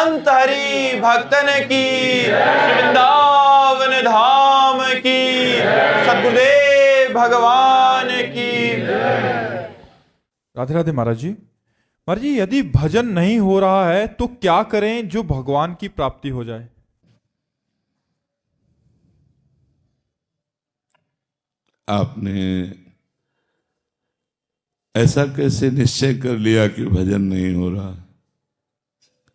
संत हरि भक्तन की, वृंदावन धाम की, सद्गुरुदेव भगवान की। राधे राधे महाराज जी। महाराज जी, यदि भजन नहीं हो रहा है तो क्या करें जो भगवान की प्राप्ति हो जाए? आपने ऐसा कैसे निश्चय कर लिया कि भजन नहीं हो रहा?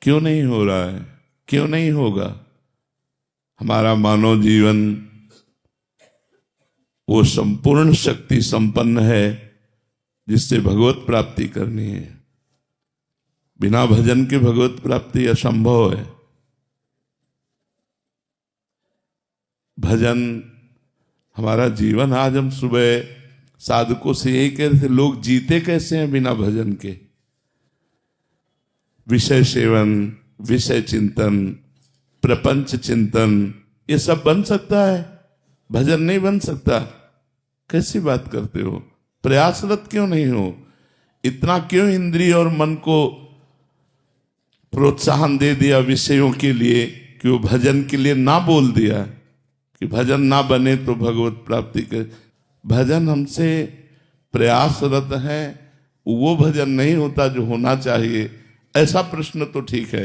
क्यों नहीं हो रहा है? क्यों नहीं होगा? हमारा मानव जीवन वो संपूर्ण शक्ति संपन्न है जिससे भगवत प्राप्ति करनी है। बिना भजन के भगवत प्राप्ति असंभव है। भजन हमारा जीवन। आज हम सुबह साधकों से यही कह रहे थे, लोग जीते कैसे हैं बिना भजन के? विषय सेवन, विषय चिंतन, प्रपंच चिंतन, ये सब बन सकता है, भजन नहीं बन सकता। कैसी बात करते हो? प्रयासरत क्यों नहीं हो? इतना क्यों इंद्रिय और मन को प्रोत्साहन दे दिया विषयों के लिए कि वो भजन के लिए ना बोल दिया कि भजन ना बने तो भगवत प्राप्ति कर। भजन हमसे प्रयासरत है, वो भजन नहीं होता जो होना चाहिए। ऐसा प्रश्न तो ठीक है,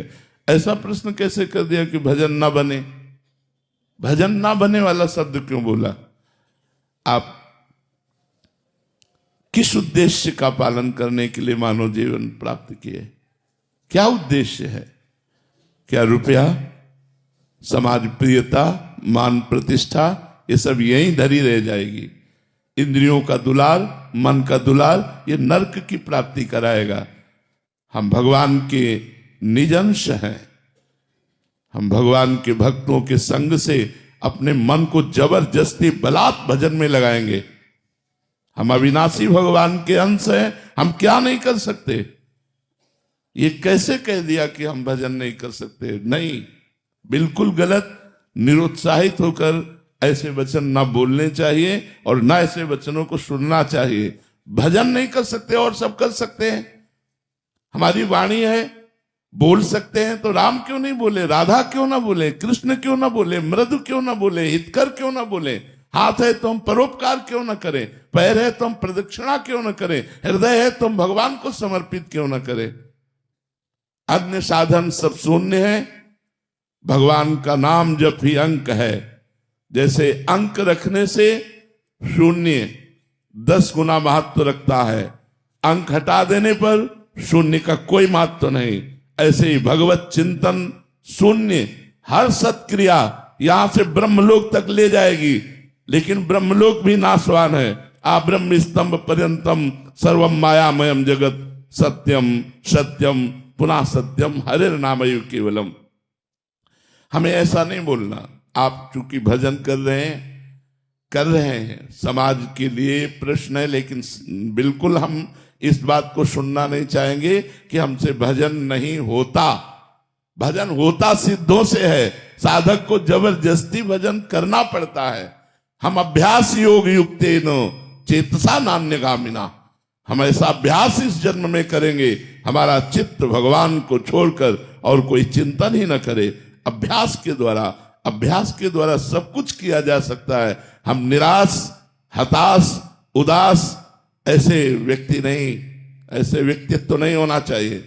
ऐसा प्रश्न कैसे कर दिया कि भजन ना बने? भजन ना बने वाला शब्द क्यों बोला? आप किस उद्देश्य का पालन करने के लिए मानव जीवन प्राप्त किए? क्या उद्देश्य है? क्या रुपया, समाज प्रियता, मान प्रतिष्ठा, ये सब यहीं धरी रह जाएगी। इंद्रियों का दुलार, मन का दुलार, ये नरक की प्राप्ति कराएगा। हम भगवान के निज अंश हैं। हम भगवान के भक्तों के संग से अपने मन को जबरदस्ती बलात् भजन में लगाएंगे। हम अविनाशी भगवान के अंश हैं, हम क्या नहीं कर सकते? ये कैसे कह दिया कि हम भजन नहीं कर सकते? नहीं, बिल्कुल गलत। निरुत्साहित होकर ऐसे वचन ना बोलने चाहिए और ना ऐसे वचनों को सुनना चाहिए। भजन नहीं कर सकते और सब कर सकते हैं। हमारी वाणी है, बोल सकते हैं, तो राम क्यों नहीं बोले? राधा क्यों ना बोले? कृष्ण क्यों ना बोले? मृदु क्यों ना बोले? हितकर क्यों ना बोले? हाथ है तो हम परोपकार क्यों ना करें? पैर है तो हम प्रदक्षिणा क्यों ना करें? हृदय है तो हम भगवान को समर्पित क्यों ना करें? अन्य साधन सब शून्य है। भगवान का नाम जप ही अंक है। जैसे अंक रखने से शून्य 10 गुना महत्व रखता है, अंक हटा देने पर शून्य का कोई महत्व नहीं। ऐसे ही भगवत चिंतन शून्य, हर सत्क्रिया यहां से ब्रह्मलोक तक ले जाएगी, लेकिन ब्रह्मलोक भी नाशवान है। आ ब्रह्म स्तंभ पर्यंतम सर्वम मायामयम जगत सत्यम सत्यम पुनः सत्यम हरिर नामयु केवलम। हमें ऐसा नहीं बोलना। आप चूंकि भजन कर रहे हैं, समाज के लिए प्रश्न है, लेकिन बिल्कुल हम इस बात को सुनना नहीं चाहेंगे कि हमसे भजन नहीं होता। भजन होता सिद्धों से है। साधक को जबरदस्ती भजन करना पड़ता है। हम अभ्यास योग युक्तेन चेतसा नान्यगामिना, हम ऐसा अभ्यास इस जन्म में करेंगे, हमारा चित्त भगवान को छोड़कर और कोई चिंतन ही न करे। अभ्यास के द्वारा सब कुछ किया जा सकता है। हम निराश, हताश, उदास ऐसे व्यक्ति नहीं, ऐसे व्यक्तित्व नहीं होना चाहिए।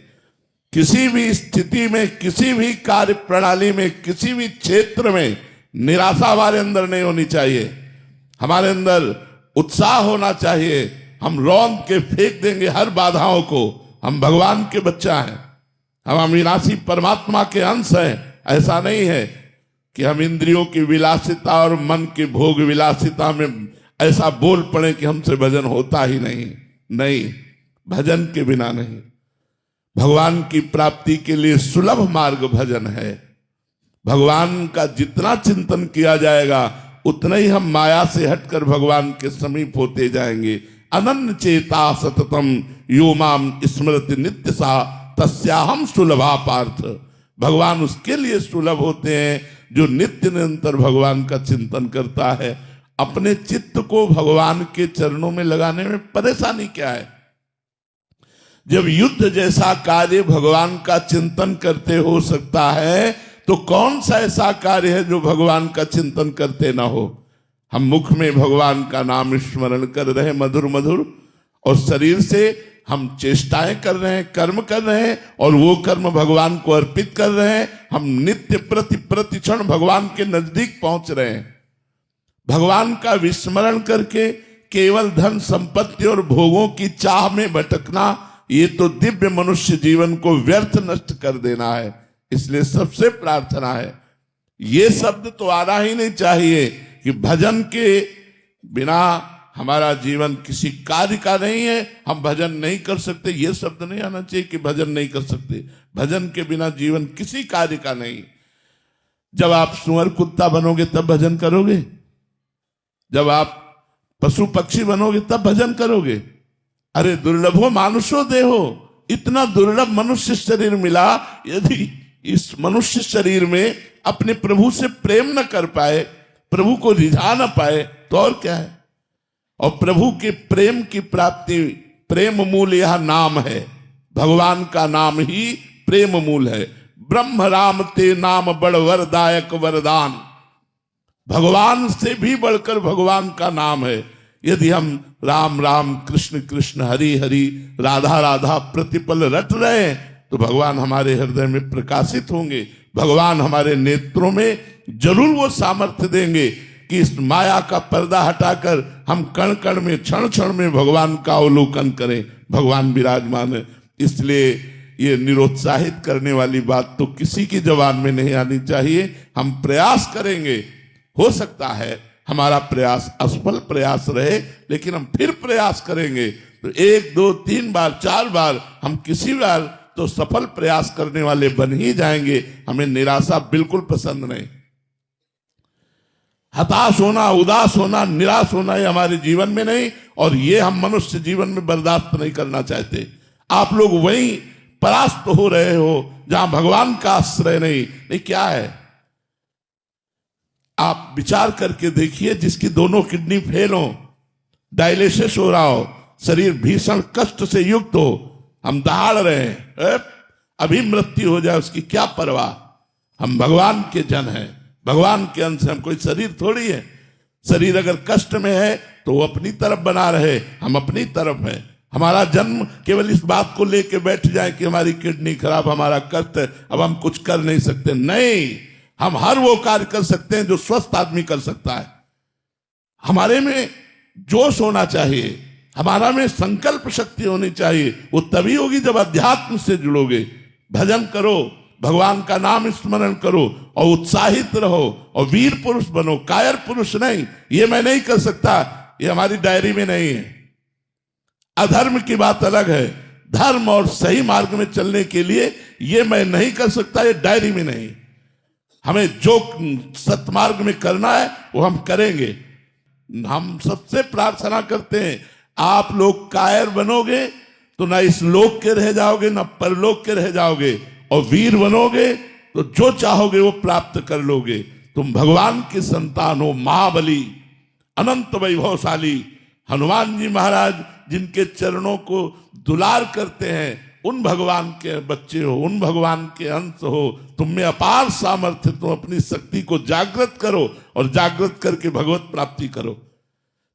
किसी भी स्थिति में, किसी भी कार्य प्रणाली में, किसी भी क्षेत्र में निराशा हमारे अंदर नहीं होनी चाहिए। हमारे अंदर उत्साह होना चाहिए। हम रौंद के फेंक देंगे हर बाधाओं को। हम भगवान के बच्चा हैं, हम अविनाशी परमात्मा के अंश हैं। ऐसा नहीं है कि हम इंद्रियों की विलासिता और मन की भोग विलासिता में ऐसा बोल पड़े कि हमसे भजन होता ही नहीं, भजन के बिना नहीं। भगवान की प्राप्ति के लिए सुलभ मार्ग भजन है। भगवान का जितना चिंतन किया जाएगा उतना ही हम माया से हटकर भगवान के समीप होते जाएंगे। अनन्य चेता सततम यो माम स्मृति नित्य सा तस्याहम सुलभा पार्थ। भगवान उसके लिए सुलभ होते हैं जो नित्य निरंतर भगवान का चिंतन करता है। अपने चित्त को भगवान के चरणों में लगाने में परेशानी क्या है? जब युद्ध जैसा कार्य भगवान का चिंतन करते हो सकता है, तो कौन सा ऐसा कार्य है जो भगवान का चिंतन करते ना हो। हम मुख में भगवान का नाम स्मरण कर रहे हैं मधुर मधुर, और शरीर से हम चेष्टाएं कर रहे हैं, कर्म कर रहे हैं, और वो कर्म भगवान को अर्पित कर रहे हैं। हम नित्य प्रतिक्षण भगवान के नजदीक पहुंच रहे हैं। भगवान का विस्मरण करके केवल धन संपत्ति और भोगों की चाह में भटकना, ये तो दिव्य मनुष्य जीवन को व्यर्थ नष्ट कर देना है। इसलिए सबसे प्रार्थना है, ये शब्द तो आना ही नहीं चाहिए कि भजन के बिना हमारा जीवन किसी कार्य का नहीं है, हम भजन नहीं कर सकते। ये शब्द नहीं आना चाहिए कि भजन नहीं कर सकते। भजन के बिना जीवन किसी कार्य का नहीं। जब आप सुअर कुत्ता बनोगे तब भजन करोगे, जब आप पशु पक्षी बनोगे तब भजन करोगे। अरे दुर्लभो मानुषो देहो, इतना दुर्लभ मनुष्य शरीर मिला, यदि इस मनुष्य शरीर में अपने प्रभु से प्रेम न कर पाए, प्रभु को रिझा न पाए, तो और क्या है। और प्रभु के प्रेम की प्राप्ति, प्रेम मूल यह नाम है। भगवान का नाम ही प्रेम मूल है। ब्रह्म राम ते नाम बड़ वरदायक वरदान, भगवान से भी बढ़कर भगवान का नाम है। यदि हम राम राम कृष्ण कृष्ण हरि हरि राधा राधा प्रतिपल रट रहे हैं, तो भगवान हमारे हृदय में प्रकाशित होंगे। भगवान हमारे नेत्रों में जरूर वो सामर्थ्य देंगे कि इस माया का पर्दा हटाकर हम कण कण में क्षण क्षण में भगवान का अवलोकन करें। भगवान विराजमान है। इसलिए ये निरुत्साहित करने वाली बात तो किसी की जबान में नहीं आनी चाहिए। हम प्रयास करेंगे, हो सकता है हमारा प्रयास असफल प्रयास रहे, लेकिन हम फिर प्रयास करेंगे। तो 1 2 3 बार 4 बार हम किसी बार तो सफल प्रयास करने वाले बन ही जाएंगे। हमें निराशा बिल्कुल पसंद नहीं। हताश होना, उदास होना, निराश होना ये हमारे जीवन में नहीं, और ये हम मनुष्य जीवन में बर्दाश्त नहीं करना चाहते। आप लोग वहीं परास्त हो रहे हो जहां भगवान का आश्रय नहीं। क्या है, आप विचार करके देखिए, जिसकी दोनों किडनी फेल हो, डायलिसिस हो रहा हो, शरीर भीषण कष्ट से युक्त हो, हम दहाड़ रहे हैं, अभी मृत्यु हो जाए उसकी क्या परवाह। हम भगवान के जन हैं, भगवान के अंश हम, कोई शरीर थोड़ी है। शरीर अगर कष्ट में है तो वो अपनी तरफ बना रहे, हम अपनी तरफ हैं। हमारा जन्म केवल इस बात को लेके बैठ जाए कि हमारी किडनी खराब, हमारा कष्ट है, अब हम कुछ कर नहीं सकते। नहीं, हम हर वो कार्य कर सकते हैं जो स्वस्थ आदमी कर सकता है। हमारे में जोश होना चाहिए, हमारा में संकल्प शक्ति होनी चाहिए। वो तभी होगी जब अध्यात्म से जुड़ोगे। भजन करो, भगवान का नाम स्मरण करो, और उत्साहित रहो, और वीर पुरुष बनो, कायर पुरुष नहीं। ये मैं नहीं कर सकता, ये हमारी डायरी में नहीं है। अधर्म की बात अलग है, धर्म और सही मार्ग में चलने के लिए ये मैं नहीं कर सकता, ये डायरी में नहीं। हमें जो सतमार्ग में करना है वो हम करेंगे। हम सबसे प्रार्थना करते हैं, आप लोग कायर बनोगे तो ना इस लोक के रह जाओगे ना परलोक के रह जाओगे, और वीर बनोगे तो जो चाहोगे वो प्राप्त कर लोगे। तुम भगवान की संतान हो, महाबली अनंत वैभवशाली हनुमान जी महाराज जिनके चरणों को दुलार करते हैं, उन भगवान के बच्चे हो, उन भगवान के अंश हो। तुम में अपार सामर्थ्य, तुम अपनी शक्ति को जागृत करो, और जागृत करके भगवत प्राप्ति करो।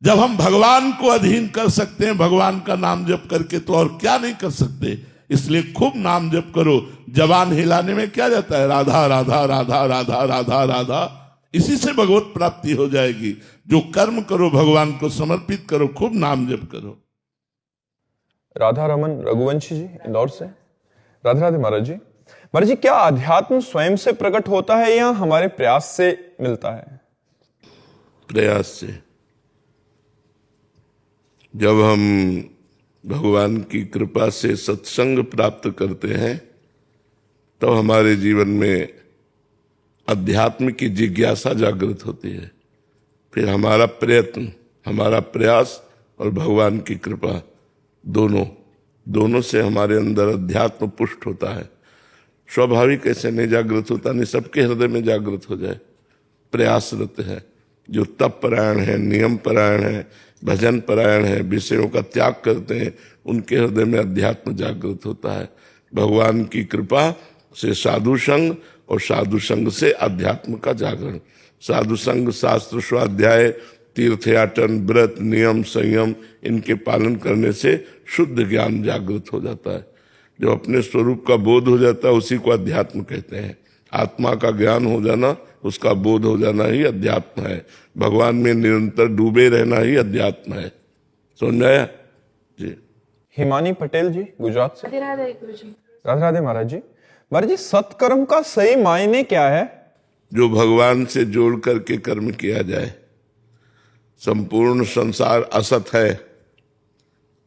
जब हम भगवान को अधीन कर सकते हैं भगवान का नाम जप करके, तो और क्या नहीं कर सकते। इसलिए खूब नाम जप करो। जबान हिलाने में क्या जाता है, राधा राधा राधा राधा राधा राधा, इसी से भगवत प्राप्ति हो जाएगी। जो कर्म करो भगवान को समर्पित करो, खूब नाम जप करो। राधा रमन रघुवंशी जी इंदौर से। राधे राधे महाराज जी। महाराज जी, क्या अध्यात्म स्वयं से प्रकट होता है या हमारे प्रयास से मिलता है? प्रयास से। जब हम भगवान की कृपा से सत्संग प्राप्त करते हैं, तो हमारे जीवन में अध्यात्म की जिज्ञासा जागृत होती है। फिर हमारा प्रयत्न, हमारा प्रयास और भगवान की कृपा दोनों से हमारे अंदर अध्यात्म पुष्ट होता है। स्वाभाविक ऐसे नहीं जागृत होता, नहीं सबके हृदय में जागृत हो जाए। प्रयासरत है, जो तप परायण है, नियम परायण है, भजन परायण हैं, विषयों का त्याग करते हैं, उनके हृदय में अध्यात्म जागृत होता है। भगवान की कृपा से साधु संग और साधु संग से अध्यात्म का जागरण। साधु संग, शास्त्र स्वाध्याय, तीर्थयाटन, व्रत, नियम, संयम, इनके पालन करने से शुद्ध ज्ञान जागृत हो जाता है। जो अपने स्वरूप का बोध हो जाता है उसी को अध्यात्म कहते हैं। आत्मा का ज्ञान हो जाना, उसका बोध हो जाना ही अध्यात्म है। भगवान में निरंतर डूबे रहना ही अध्यात्म है। समझ में आया जी? हिमानी पटेल जी, गुजरात से। राधे राधे गुरुजी। राधे राधे महाराज जी। महाराज जी, सत्कर्म का सही मायने क्या है? जो भगवान से जोड़ करके कर्म किया जाए। संपूर्ण संसार असत है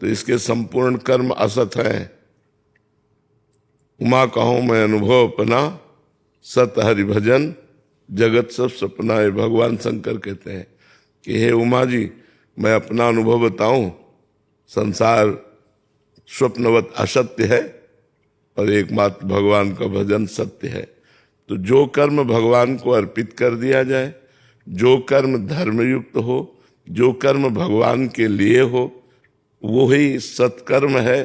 तो इसके संपूर्ण कर्म असत हैं। उमा कहूं मैं अनुभव अपना, सत हरि भजन जगत सब सपना है। भगवान शंकर कहते हैं कि हे उमा जी, मैं अपना अनुभव बताऊं, संसार स्वप्नवत असत्य है और एकमात्र भगवान का भजन सत्य है। तो जो कर्म भगवान को अर्पित कर दिया जाए, जो कर्म धर्मयुक्त हो, जो कर्म भगवान के लिए हो, वो ही सत्कर्म है।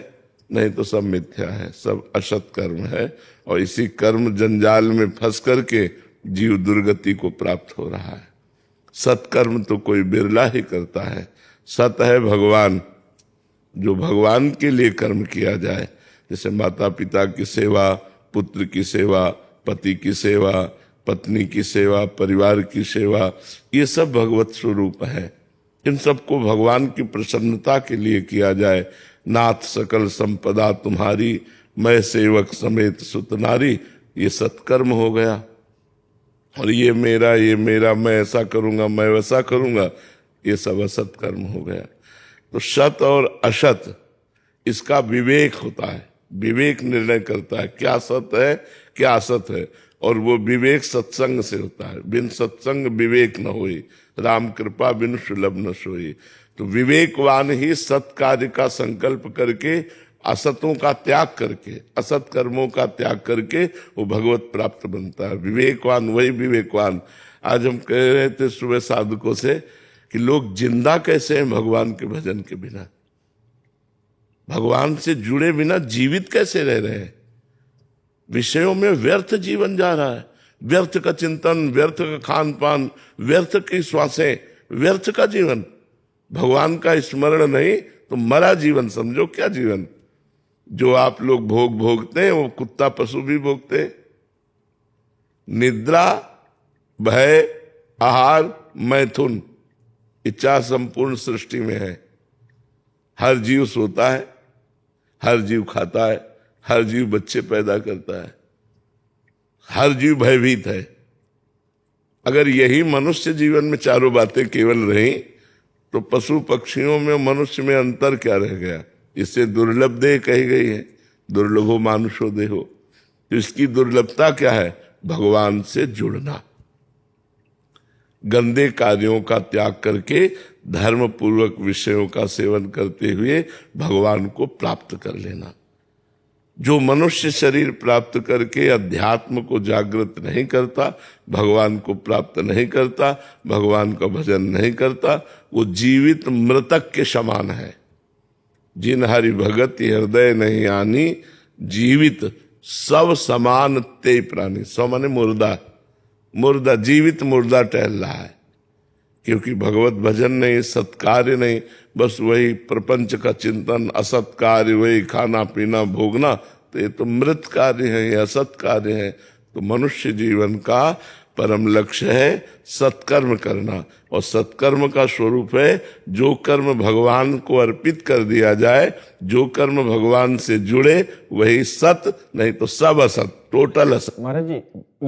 नहीं तो सब मिथ्या है, सब असत कर्म है। और इसी कर्म जंजाल में फंस करके जीव दुर्गति को प्राप्त हो रहा है। सत्कर्म तो कोई बिरला ही करता है। सत है भगवान, जो भगवान के लिए कर्म किया जाए, जैसे माता पिता की सेवा, पुत्र की सेवा, पति की सेवा, पत्नी की सेवा, परिवार की सेवा, ये सब भगवत स्वरूप है। इन सबको भगवान की प्रसन्नता के लिए किया जाए। नाथ सकल संपदा तुम्हारी, मैं सेवक समेत सुत नारी, ये सत्कर्म हो गया। और ये मेरा, मैं ऐसा करूंगा, मैं वैसा करूंगा, ये सब असत कर्म हो गया। तो सत और असत, इसका विवेक होता है। विवेक निर्णय करता है क्या सत है क्या असत है। और वो विवेक सत्संग से होता है। बिन सत्संग विवेक न होई, राम कृपा बिन सुलभ न सोई। तो विवेकवान ही सत कार्य का संकल्प करके, असतों का त्याग करके, असत कर्मों का त्याग करके वो भगवत प्राप्त बनता है। विवेकवान वही विवेकवान। आज हम कह रहे थे सुबह साधकों से कि लोग जिंदा कैसे हैं भगवान के भजन के बिना, भगवान से जुड़े बिना जीवित कैसे रह रहे हैं। विषयों में व्यर्थ जीवन जा रहा है। व्यर्थ का चिंतन, व्यर्थ का खान पान, व्यर्थ की श्वासें, व्यर्थ का जीवन। भगवान का स्मरण नहीं तो मरा जीवन समझो। क्या जीवन? जो आप लोग भोगते हैं वो कुत्ता पशु भी भोगते हैं। निद्रा, भय, आहार, मैथुन, इच्छा संपूर्ण सृष्टि में है। हर जीव सोता है, हर जीव खाता है, हर जीव बच्चे पैदा करता है, हर जीव भयभीत है। अगर यही मनुष्य जीवन में चारों बातें केवल रही तो पशु पक्षियों में मनुष्य में अंतर क्या रह गया? इससे दुर्लभ देह कही गई है, दुर्लभो मानुषो देहो। तो इसकी दुर्लभता क्या है? भगवान से जुड़ना, गंदे कार्यों का त्याग करके धर्म पूर्वक विषयों का सेवन करते हुए भगवान को प्राप्त कर लेना। जो मनुष्य शरीर प्राप्त करके अध्यात्म को जागृत नहीं करता, भगवान को प्राप्त नहीं करता, भगवान का भजन नहीं करता, वो जीवित मृतक के समान है। जिन हरि भगत हृदय नहीं आनी, जीवित सब समान ते प्राणी। सौ माने मुर्दा, मुर्दा, जीवित मुर्दा टहल रहा है। क्योंकि भगवत भजन नहीं, सत्कार्य नहीं, बस वही प्रपंच का चिंतन, असत कार्य, वही खाना पीना भोगना, तो ये तो मृत कार्य है, ये असत कार्य है। तो मनुष्य जीवन का परम लक्ष्य है सत्कर्म करना। और सत्कर्म का स्वरूप है जो कर्म भगवान को अर्पित कर दिया जाए, जो कर्म भगवान से जुड़े वही सत, नहीं तो सब असत, टोटल असत। महाराज जी,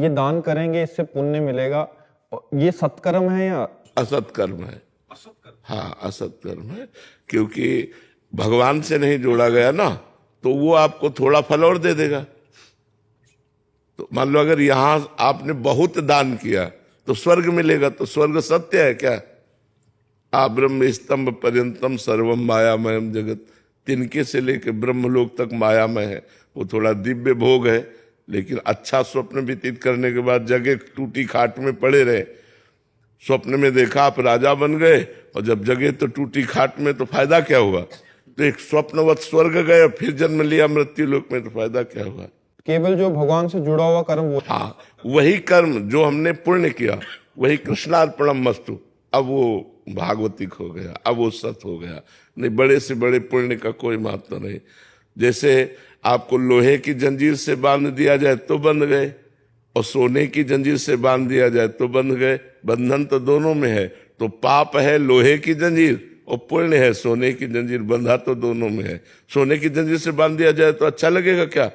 ये दान करेंगे इससे पुण्य मिलेगा, ये सत्कर्म है या असत कर्म है? हाँ, असत कर्म है। क्योंकि भगवान से नहीं जोड़ा गया ना, तो वो आपको थोड़ा फल और दे देगा। तो मान लो अगर यहां आपने बहुत दान किया तो स्वर्ग मिलेगा, तो स्वर्ग सत्य है क्या? आ ब्रह्म स्तंभ पर्यंतम सर्वम मायामयम जगत। तिनके से लेकर ब्रह्मलोक तक मायामय है। वो थोड़ा दिव्य भोग है, लेकिन अच्छा स्वप्न व्यतीत करने के बाद जगह टूटी खाट में पड़े रहे। स्वप्न में देखा आप राजा बन गए और जब जगे तो टूटी खाट में, तो फायदा क्या हुआ? तो एक स्वप्नवत स्वर्ग गए और फिर जन्म लिया मृत्यु लोक में, तो फायदा क्या हुआ? केवल जो भगवान से जुड़ा हुआ कर्म वो। हाँ, वही कर्म जो हमने पुण्य किया वही कृष्णार्पणम मस्तु, अब वो भागवतिक हो गया, अब वो सत हो गया। नहीं, बड़े से बड़े पुण्य का कोई महत्व नहीं। जैसे आपको लोहे की जंजीर से बांध दिया जाए तो बंध गए, और सोने की जंजीर से बांध दिया जाए तो बंध गए। बंधन तो दोनों में है। तो पाप है लोहे की जंजीर और पुण्य है सोने की जंजीर, बंधा तो दोनों में है। सोने की जंजीर से बांध दिया जाए तो अच्छा लगेगा क्या?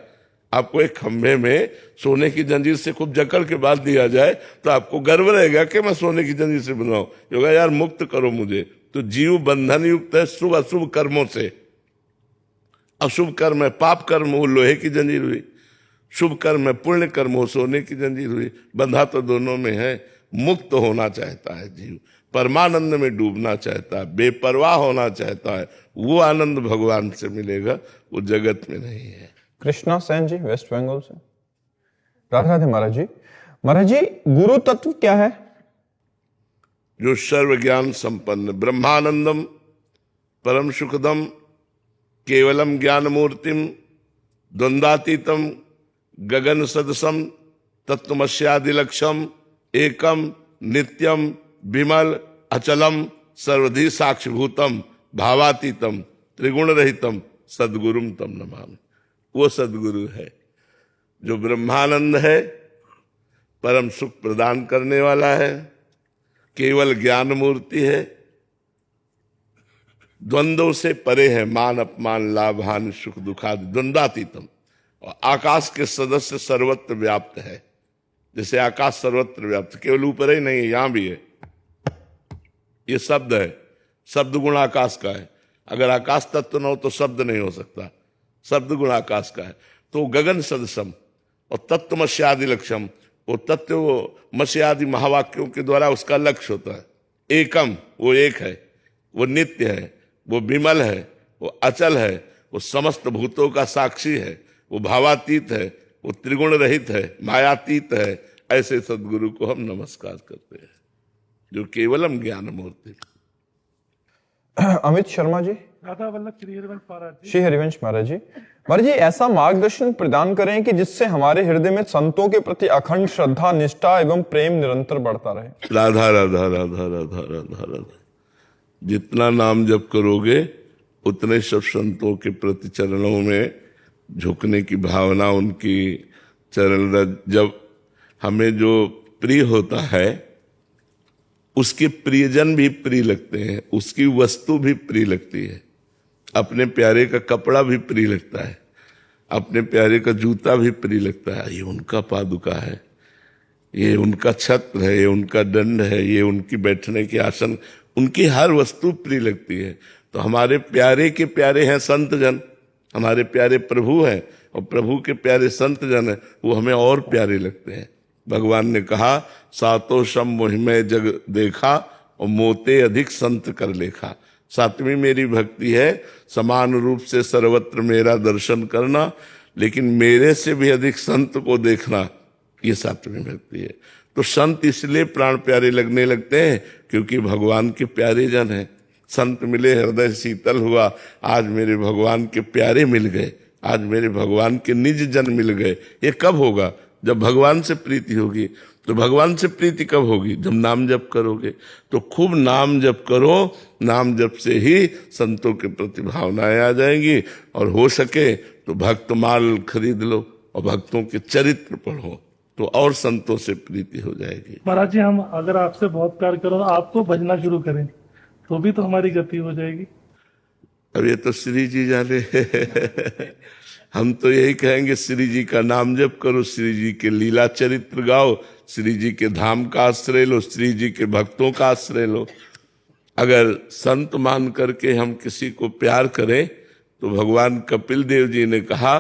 आपको एक खंभे में सोने की जंजीर से खूब जकड़ के बांध दिया जाए तो आपको गर्व रहेगा कि मैं सोने की जंजीर से बंधाऊं। होगा यार मुक्त करो मुझे। तो जीव बंधन युक्त है शुभ अशुभ कर्मों से। अशुभ कर्म है पाप कर्म हो लोहे की जंजीर हुई, शुभ कर्म है पुण्य कर्म हो सोने की जंजीर हुई। बंधा तो दोनों में है। मुक्त होना चाहता है जीव, परमानंद में डूबना चाहता है, बेपरवाह होना चाहता है। वो आनंद भगवान से मिलेगा, वो जगत में नहीं है। कृष्णा सेन जी वेस्ट बंगाल से। राधे राधे महाराज जी। महाराज जी, गुरु तत्व क्या है? जो सर्व ज्ञान संपन्न, ब्रह्मानंदम परम सुखदम केवलम ज्ञान मूर्तिम द्वंद्वातीतम गगन सदसम तत्वमस्यादिलक्षम एकम नित्यम विमल अचलम सर्वधि साक्षिभूतम भावातीतम त्रिगुण रहितम सद्गुरुम तम नमामि। वो सद्गुरु है जो ब्रह्मानंद है, परम सुख प्रदान करने वाला है, केवल ज्ञान मूर्ति है, द्वंद्वों से परे है, मान अपमान लाभ हानि सुख दुखादि द्वंद्वातीतम, और आकाश के सदस्य सर्वत्र व्याप्त है। जैसे आकाश सर्वत्र व्याप्त, केवल ऊपर ही नहीं है, यहां भी है। ये शब्द है, शब्द गुण आकाश का है। अगर आकाश तत्व न हो तो शब्द नहीं हो सकता, शब्द गुण आकाश का है। तो गगन सदसम और तत्व मस्यादि लक्ष्यम, वो तत्व वो मस्यादि महावाक्यों के द्वारा उसका लक्ष्य होता है। एकम, वो एक है, वो नित्य है, वो विमल है, वो अचल है, वो समस्त भूतों का साक्षी है, वो भावातीत है, वो त्रिगुण रहित है, मायातीत है। ऐसे सदगुरु को हम नमस्कार करते हैं जो केवलम ज्ञान मूर्ति। अमित शर्मा जी। राधा वल्लभ श्री हरिवंश महाराज जी। श्री हरिवंश महाराज जी। महाराज जी, ऐसा मार्गदर्शन प्रदान करें कि जिससे हमारे हृदय में संतों के प्रति अखंड श्रद्धा निष्ठा एवं प्रेम निरंतर बढ़ता रहे। राधा राधा राधा राधा राधा राधा। जितना नाम जप करोगे उतने सब संतों के प्रति चरणों में झुकने की भावना, उनकी चरण रज, जब हमें जो प्रिय होता है उसके प्रियजन भी प्रिय लगते हैं, उसकी वस्तु भी प्रिय लगती है। अपने प्यारे का कपड़ा भी प्रिय लगता है, अपने प्यारे का जूता भी प्रिय लगता है। ये उनका पादुका है, ये उनका छत्र है, ये उनका दंड है, ये उनकी बैठने की आसन, उनकी हर वस्तु प्रिय लगती है। तो हमारे प्यारे के प्यारे हैं संत जन, हमारे प्यारे प्रभु हैं, और प्रभु के प्यारे संत जन हैं, वो हमें और प्यारे लगते हैं। भगवान ने कहा सातों सम मोहिमय जग देखा और मोते अधिक संत कर लेखा। सातवीं मेरी भक्ति है, समान रूप से सर्वत्र मेरा दर्शन करना, लेकिन मेरे से भी अधिक संत को देखना, ये सातवीं भक्ति है। तो संत इसलिए प्राण प्यारे लगने लगते हैं क्योंकि भगवान के प्यारे जन हैं। संत मिले हृदय शीतल हुआ, आज मेरे भगवान के प्यारे मिल गए, आज मेरे भगवान के निज जन मिल गए। ये कब होगा? जब भगवान से प्रीति होगी। तो भगवान से प्रीति कब होगी? जब नाम जप करोगे। तो खूब नाम जप करो, नाम जप से ही संतों के प्रति भावनाएं आ जाएंगी, और हो सके तो भक्त माल खरीद लो और भक्तों के चरित्र पढ़ो, तो और संतों से प्रीति हो जाएगी। महाराज जी, हम अगर आपसे बहुत प्यार करो, आपको भजना शुरू करें तो भी तो हमारी गति हो जाएगी। अब ये तो श्री जी जाने हम तो यही कहेंगे, श्री जी का नाम जप करो, श्री जी के लीला चरित्र गाओ, श्री जी के धाम का आश्रय लो, श्री जी के भक्तों का आश्रय लो। अगर संत मान करके हम किसी को प्यार करें तो भगवान कपिल देव जी ने कहा,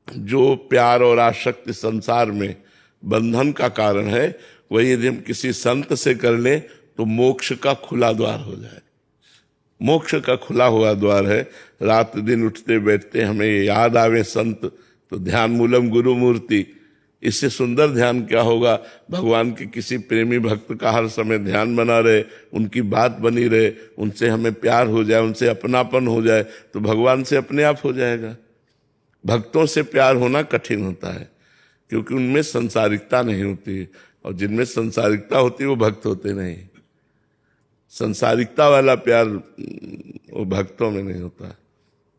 जो प्यार और आसक्ति संसार में बंधन का कारण है, वही यदि हम किसी संत से कर लें तो मोक्ष का खुला द्वार हो जाए। मोक्ष का खुला हुआ द्वार है। रात दिन उठते बैठते हमें याद आवे संत, तो ध्यान मूलम गुरु मूर्ति, इससे सुंदर ध्यान क्या होगा? भगवान के किसी प्रेमी भक्त का हर समय ध्यान बना रहे, उनकी बात बनी रहे, उनसे हमें प्यार हो जाए, उनसे अपनापन हो जाए, तो भगवान से अपने आप हो जाएगा। भक्तों से प्यार होना कठिन होता है, क्योंकि उनमें संसारिकता नहीं होती, और जिनमें संसारिकता होती है वो भक्त होते नहीं। संसारिकता वाला प्यार वो भक्तों में नहीं होता।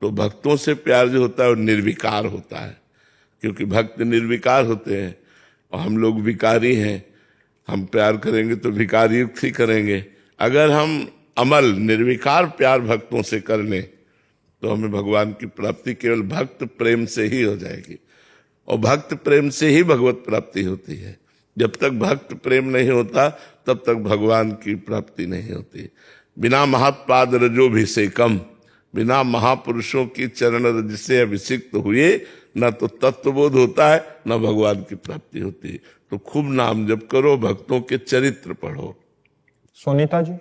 तो भक्तों से प्यार जो होता है वो निर्विकार होता है, क्योंकि भक्त निर्विकार होते हैं और हम लोग विकारी हैं। हम प्यार करेंगे तो विकारी युक्त ही करेंगे। अगर हम अमल निर्विकार प्यार भक्तों से कर लें तो हमें भगवान की प्राप्ति केवल भक्त प्रेम से ही हो जाएगी, और भक्त प्रेम से ही भगवत प्राप्ति होती है। जब तक भक्त प्रेम नहीं होता तब तक भगवान की प्राप्ति नहीं होती। बिना महात्पाद रजोभिषेकम, बिना महापुरुषों की चरण रज से अभिषिक्त हुए न तो तत्वबोध होता है न भगवान की प्राप्ति होती है। तो खूब नाम जप करो, भक्तों के चरित्र पढ़ो। सोनीता जी,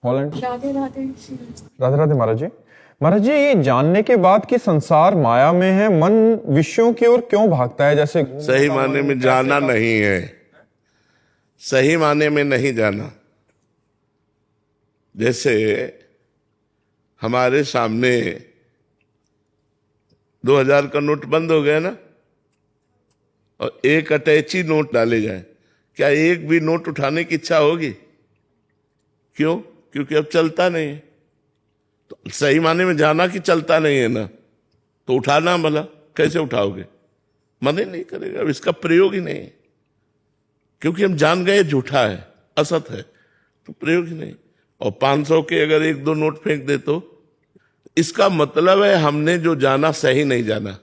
हॉलैंड। राधे राधे। राधे राधे महाराज जी। महाराज जी, ये जानने के बाद कि संसार माया में है, मन विषयों की ओर क्यों भागता है? जैसे सही माने में जाना नहीं है, सही माने में नहीं जाना। जैसे हमारे सामने 2000 का नोट बंद हो गया ना, और एक अटैची नोट डाले जाए, क्या एक भी नोट उठाने की इच्छा होगी? क्यों? क्योंकि अब चलता नहीं है। तो सही माने में जाना कि चलता नहीं है ना, तो उठाना भला कैसे उठाओगे? मन ही नहीं करेगा, अब इसका प्रयोग ही नहीं है, क्योंकि हम जान गए झूठा है, असत है, तो प्रयोग ही नहीं। और 500 के अगर 1-2 नोट फेंक दे तो इसका मतलब है हमने जो जाना सही नहीं जाना।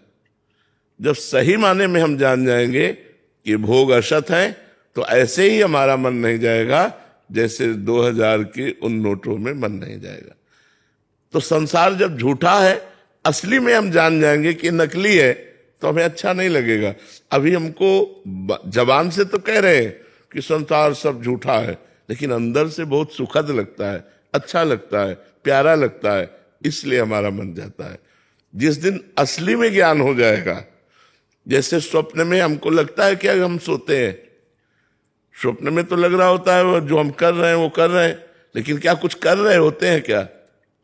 जब सही माने में हम जान जाएंगे कि भोग असत है, तो ऐसे ही हमारा मन नहीं जाएगा जैसे 2000 के उन नोटों में मन नहीं जाएगा। तो संसार जब झूठा है, असली में हम जान जाएंगे कि नकली है, तो हमें अच्छा नहीं लगेगा। अभी हमको जबान से तो कह रहे हैं कि संसार सब झूठा है, लेकिन अंदर से बहुत सुखद लगता है, अच्छा लगता है, प्यारा लगता है, इसलिए हमारा मन जाता है। जिस दिन असली में ज्ञान हो जाएगा, जैसे स्वप्न में हमको लगता है कि हम सोते हैं, स्वप्न में तो लग रहा होता है वो जो हम कर रहे हैं वो कर रहे हैं, लेकिन क्या कुछ कर रहे होते हैं? क्या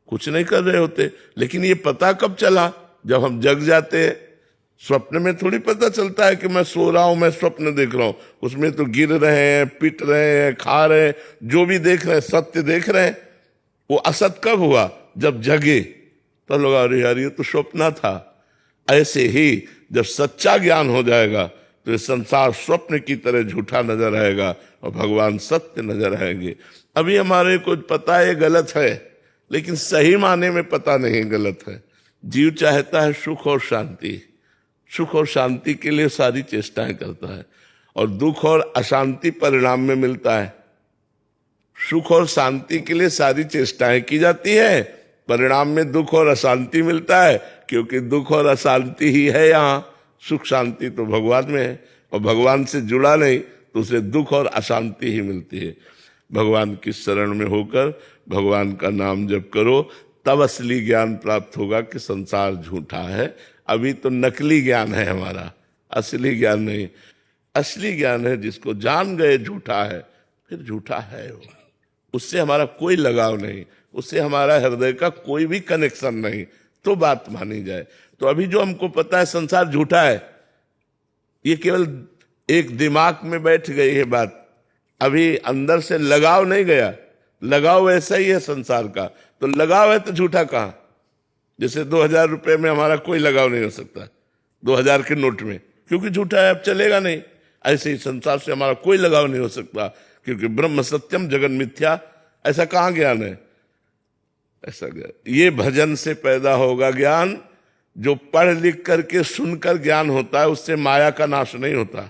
कुछ नहीं कर रहे होते। लेकिन ये पता कब चला? जब हम जग जाते हैं। स्वप्न में थोड़ी पता चलता है कि मैं सो रहा हूं, मैं स्वप्न देख रहा हूं। उसमें तो गिर रहे हैं, पिट रहे हैं, खा रहे हैं, जो भी देख रहे हैं सत्य देख रहे हैं। वो असत कब हुआ? जब जगे तो लोग अरे यार ये तो स्वप्न था। ऐसे ही जब सच्चा ज्ञान हो जाएगा तो ये संसार स्वप्न की तरह झूठा नजर आएगा और भगवान सत्य नजर आएंगे। अभी हमारे को पता है गलत है, लेकिन सही माने में पता नहीं गलत है। जीव चाहता है सुख और शांति, सुख और शांति के लिए सारी चेष्टाएं करता है, और दुख और अशांति परिणाम में मिलता है। सुख और शांति के लिए सारी चेष्टाएं की जाती है, परिणाम में दुख और अशांति मिलता है, क्योंकि दुख और अशांति ही है यहाँ। सुख शांति तो भगवान में है, और भगवान से जुड़ा नहीं तो उसे दुख और अशांति ही मिलती है। भगवान की शरण में होकर भगवान का नाम जप करो, तब असली ज्ञान प्राप्त होगा कि संसार झूठा है। अभी तो नकली ज्ञान है हमारा, असली ज्ञान नहीं। असली ज्ञान है जिसको जान गए झूठा है, फिर झूठा है वो, उससे हमारा कोई लगाव नहीं, उससे हमारा हृदय का कोई भी कनेक्शन नहीं, तो बात मानी जाए। तो अभी जो हमको पता है संसार झूठा है, ये केवल एक दिमाग में बैठ गई है बात, अभी अंदर से लगाव नहीं गया। लगाव ऐसा ही है संसार का, तो लगाव है तो झूठा कहाँ? जैसे 2000 रुपए में हमारा कोई लगाव नहीं हो सकता 2000 के नोट में, क्योंकि झूठा है, अब चलेगा नहीं। ऐसे ही संसार से हमारा कोई लगाव नहीं हो सकता, क्योंकि ब्रह्म सत्यम जगन मिथ्या। ऐसा कहाँ ज्ञान है? ऐसा ज्ञान ये भजन से पैदा होगा ज्ञान। जो पढ़ लिख करके सुनकर ज्ञान होता है उससे माया का नाश नहीं होता।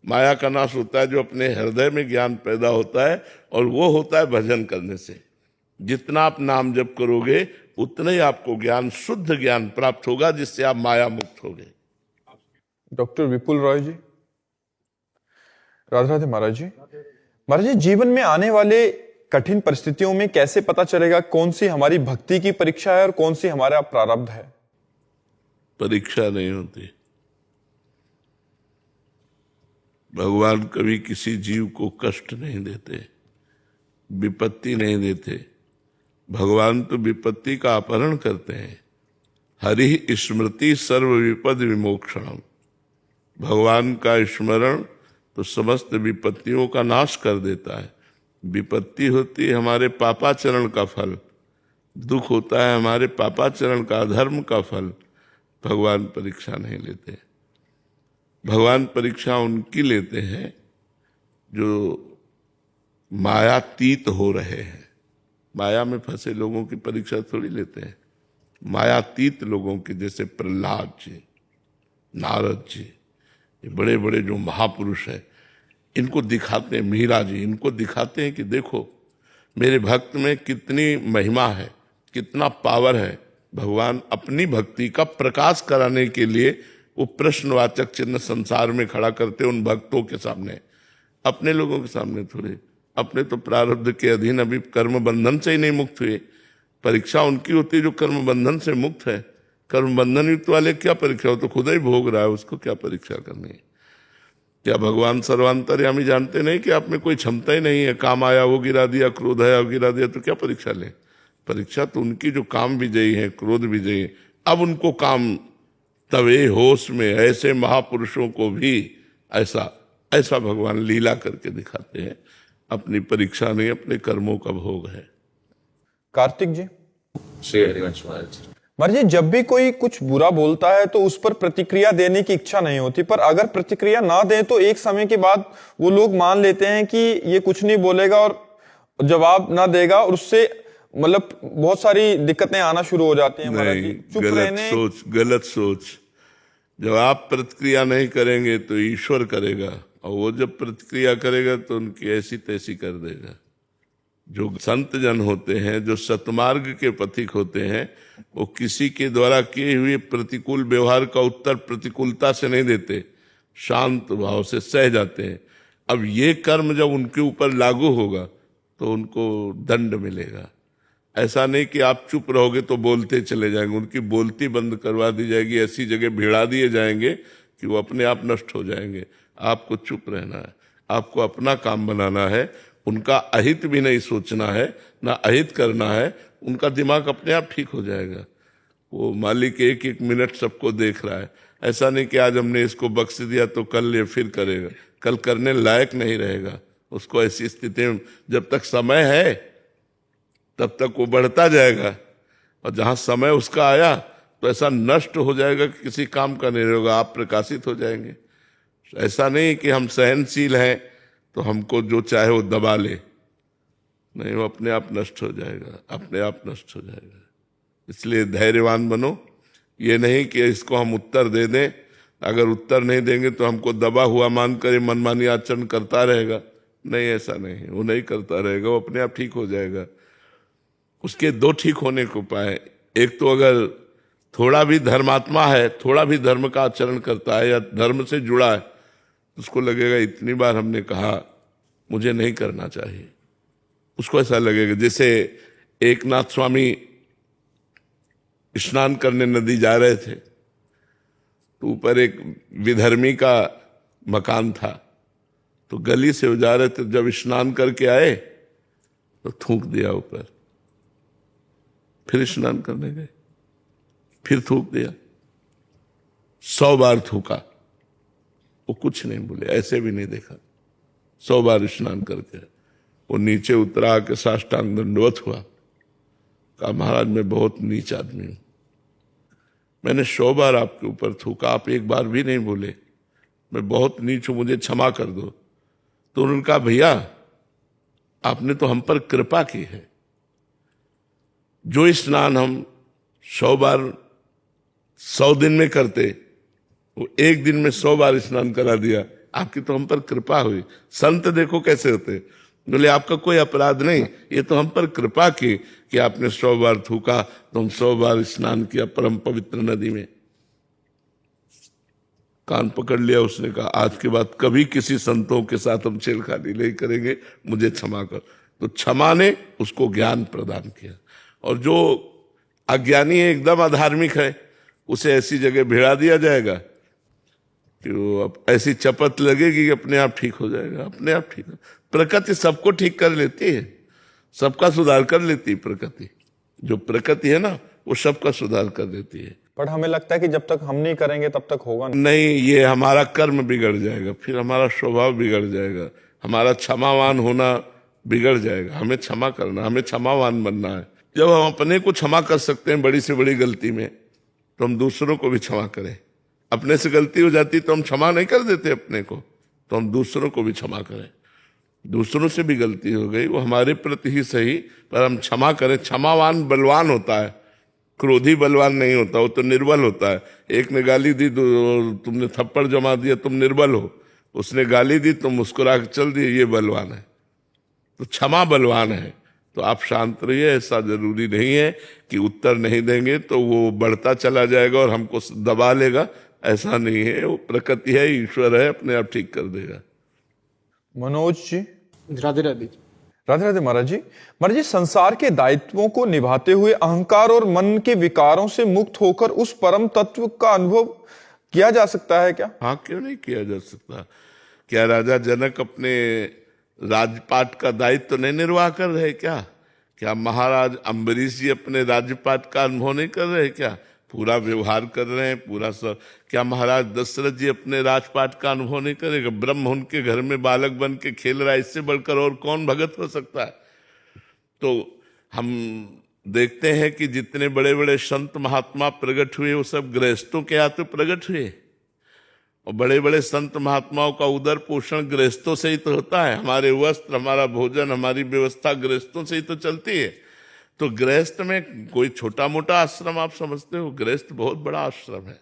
माया का नाश होता है जो अपने हृदय में ज्ञान पैदा होता है, और वो होता है भजन करने से। जितना आप नाम जप करोगे उतना ही आपको ज्ञान, शुद्ध ज्ञान प्राप्त होगा, जिससे आप माया मुक्त होगे। डॉक्टर विपुल रॉय जी। राधे राधे महाराज जी। महाराज जी, जीवन में आने वाले कठिन परिस्थितियों में कैसे पता चलेगा कौन सी हमारी भक्ति की परीक्षा है और कौन सी हमारा प्रारब्ध है? परीक्षा नहीं होती, भगवान कभी किसी जीव को कष्ट नहीं देते, विपत्ति नहीं देते। भगवान तो विपत्ति का अपहरण करते हैं। हरि स्मृति सर्व विपद विमोक्षणम। भगवान का स्मरण तो समस्त विपत्तियों का नाश कर देता है। विपत्ति होती है हमारे पापाचरण का फल, दुख होता है हमारे पापाचरण का, अधर्म का फल। भगवान परीक्षा नहीं लेते। भगवान परीक्षा उनकी लेते हैं जो मायातीत हो रहे हैं। माया में फंसे लोगों की परीक्षा थोड़ी लेते हैं। मायातीत लोगों के, जैसे प्रहलाद जी, नारद जी, ये बड़े बड़े जो महापुरुष हैं, इनको दिखाते हैं। मीरा जी, इनको दिखाते हैं कि देखो मेरे भक्त में कितनी महिमा है, कितना पावर है। भगवान अपनी भक्ति का प्रकाश कराने के लिए वो प्रश्नवाचक चिन्ह संसार में खड़ा करते उन भक्तों के सामने, अपने लोगों के सामने थोड़े। अपने तो प्रारब्ध के अधीन अभी कर्म बंधन से ही नहीं मुक्त हुए। परीक्षा उनकी होती है जो कर्म बंधन से मुक्त है। कर्म बंधन युक्त वाले क्या परीक्षा हो, तो खुद ही भोग रहा है, उसको क्या परीक्षा करनी है। क्या भगवान सर्वांतर्यामी जानते नहीं कि आप में कोई क्षमता ही नहीं है? काम आया वो गिरा दिया, क्रोध आया वो गिरा दिया, तो क्या परीक्षा ले? परीक्षा तो उनकी जो काम विजयी है, क्रोध विजयी है। अब उनको काम तवे होश में ऐसे महापुरुषों को भी ऐसा ऐसा भगवान लीला करके दिखाते हैं। अपनी परीक्षा नहीं, अपने कर्मों का भोग है। कार्तिक जी, श्री हरिवंश महाराज। महाराज जी, जब भी कोई कुछ बुरा बोलता है तो उस पर प्रतिक्रिया देने की इच्छा नहीं होती, पर अगर प्रतिक्रिया ना दें तो एक समय के बाद वो लोग मान लेते हैं कि ये कुछ नहीं बोलेगा और जवाब ना देगा, और उससे मतलब बहुत सारी दिक्कतें आना शुरू हो जाती हैं। महाराज जी, चुप रहने, गलत सोच। जब आप प्रतिक्रिया नहीं करेंगे तो ईश्वर करेगा, और वो जब प्रतिक्रिया करेगा तो उनकी ऐसी तैसी कर देगा। जो संत जन होते हैं, जो सतमार्ग के पथिक होते हैं, वो किसी के द्वारा किए हुए प्रतिकूल व्यवहार का उत्तर प्रतिकूलता से नहीं देते, शांत भाव से सह जाते हैं। अब ये कर्म जब उनके ऊपर लागू होगा तो उनको दंड मिलेगा। ऐसा नहीं कि आप चुप रहोगे तो बोलते चले जाएंगे, उनकी बोलती बंद करवा दी जाएगी, ऐसी जगह भिड़ा दिए जाएंगे कि वो अपने आप नष्ट हो जाएंगे। आपको चुप रहना है, आपको अपना काम बनाना है, उनका अहित भी नहीं सोचना है, ना अहित करना है। उनका दिमाग अपने आप ठीक हो जाएगा। वो मालिक एक एक मिनट सबको देख रहा है। ऐसा नहीं कि आज हमने इसको बख्श दिया तो कल ये फिर करेगा, कल करने लायक नहीं रहेगा। उसको ऐसी स्थिति में जब तक समय है तब तक वो बढ़ता जाएगा, और जहां समय उसका आया तो ऐसा नष्ट हो जाएगा कि किसी काम का नहीं रहेगा, आप प्रकाशित हो जाएंगे। ऐसा नहीं कि हम सहनशील हैं तो हमको जो चाहे वो दबा ले, नहीं, वो अपने आप नष्ट हो जाएगा, अपने आप नष्ट हो जाएगा। इसलिए धैर्यवान बनो। ये नहीं कि इसको हम उत्तर दे दें, अगर उत्तर नहीं देंगे तो हमको दबा हुआ मानकर मनमानी आचरण करता रहेगा। नहीं, ऐसा नहीं, वो नहीं करता रहेगा, वो अपने आप ठीक हो जाएगा। उसके दो ठीक होने को उपाय। एक तो अगर थोड़ा भी धर्मात्मा है, थोड़ा भी धर्म का आचरण करता है या धर्म से जुड़ा है, उसको लगेगा इतनी बार हमने कहा, मुझे नहीं करना चाहिए। उसको ऐसा लगेगा जैसे एकनाथ स्वामी स्नान करने नदी जा रहे थे, तो ऊपर एक विधर्मी का मकान था, तो गली से वो जा रहे थे। जब स्नान करके आए तो थूक दिया ऊपर, फिर स्नान करने गए, फिर थूक दिया। 100 बार थूका, वो कुछ नहीं बोले, ऐसे भी नहीं देखा। 100 बार स्नान करके वो नीचे उतरा के साष्टांग दंडवत हुआ, कहा महाराज मैं बहुत नीच आदमी हूं, मैंने 100 बार आपके ऊपर थूका, आप एक बार भी नहीं बोले, मैं बहुत नीच हूं, मुझे क्षमा कर दो। तो उन्होंने कहा भैया आपने तो हम पर कृपा की है, जो स्नान हम 100 बार 100 दिन में करते, वो एक दिन में 100 बार स्नान करा दिया, आपकी तो हम पर कृपा हुई। संत देखो कैसे होते, बोले आपका कोई अपराध नहीं, ये तो हम पर कृपा की कि आपने 100 बार थूका तो हम 100 बार स्नान किया परम पवित्र नदी में। कान पकड़ लिया, उसने कहा आज के बाद कभी किसी संतों के साथ हम छेड़खानी नहीं करेंगे, मुझे क्षमा कर। तो क्षमा ने उसको ज्ञान प्रदान किया। और जो अज्ञानी है, एकदम अधार्मिक है, उसे ऐसी जगह भिड़ा दिया जाएगा कि वो अब ऐसी चपत लगेगी कि अपने आप ठीक हो जाएगा, अपने आप ठीक हो। प्रकृति सबको ठीक कर लेती है, सबका सुधार कर लेती है प्रकृति। जो प्रकृति है ना वो सबका सुधार कर देती है। पर हमें लगता है कि जब तक हम नहीं करेंगे तब तक होगा नहीं, ये हमारा कर्म बिगड़ जाएगा, फिर हमारा स्वभाव बिगड़ जाएगा, हमारा क्षमावान होना बिगड़ जाएगा। हमें क्षमा करना, हमें क्षमावान बनना है। जब हम अपने को क्षमा कर सकते हैं बड़ी से बड़ी गलती में, तो हम दूसरों को भी क्षमा करें। अपने से गलती हो जाती तो हम क्षमा नहीं कर देते अपने को, तो हम दूसरों को भी क्षमा करें। दूसरों से भी गलती हो गई, वो हमारे प्रति ही सही, पर हम क्षमा करें। क्षमावान बलवान होता है, क्रोधी बलवान नहीं होता, वो तो निर्बल होता है। एक ने गाली दी, तुमने थप्पड़ जमा दिया, तुम निर्बल हो। उसने गाली दी, तुम मुस्कुरा के चल दिए, ये बलवान है। तो क्षमा बलवान है। तो आप शांत रहिए। ऐसा जरूरी नहीं है कि उत्तर नहीं देंगे तो वो बढ़ता चला जाएगा और हमको दबा लेगा, ऐसा नहीं है। वो प्रकृति है, ईश्वर है, अपने आप ठीक कर देगा। मनोज जी। राधे राधे। राधे राधे महाराज जी। महाराज जी, संसार के दायित्वों को निभाते हुए अहंकार और मन के विकारों से मुक्त होकर उस परम तत्व का अनुभव किया जा सकता है क्या? हाँ, क्यों नहीं किया जा सकता। क्या राजा जनक अपने राजपाट का दायित्व नहीं निर्वाह कर रहे क्या? क्या महाराज अम्बरीश जी अपने राजपाट का अनुभव नहीं कर रहे क्या? पूरा व्यवहार कर रहे हैं, पूरा सब। क्या महाराज दशरथ जी अपने राजपाट का अनुभव नहीं करेगा? ब्रह्म उनके घर में बालक बन के खेल रहा है, इससे बढ़कर और कौन भगत हो सकता है? तो हम देखते हैं कि जितने बड़े बड़े संत महात्मा प्रकट हुए वो सब गृहस्थों के हाथों प्रकट हुए, और बड़े बड़े संत महात्माओं का उदर पोषण गृहस्थों से ही तो होता है। हमारे वस्त्र, हमारा भोजन, हमारी व्यवस्था गृहस्थों से ही तो चलती है। तो गृहस्थ में कोई छोटा मोटा आश्रम आप समझते हो? गृहस्थ बहुत बड़ा आश्रम है।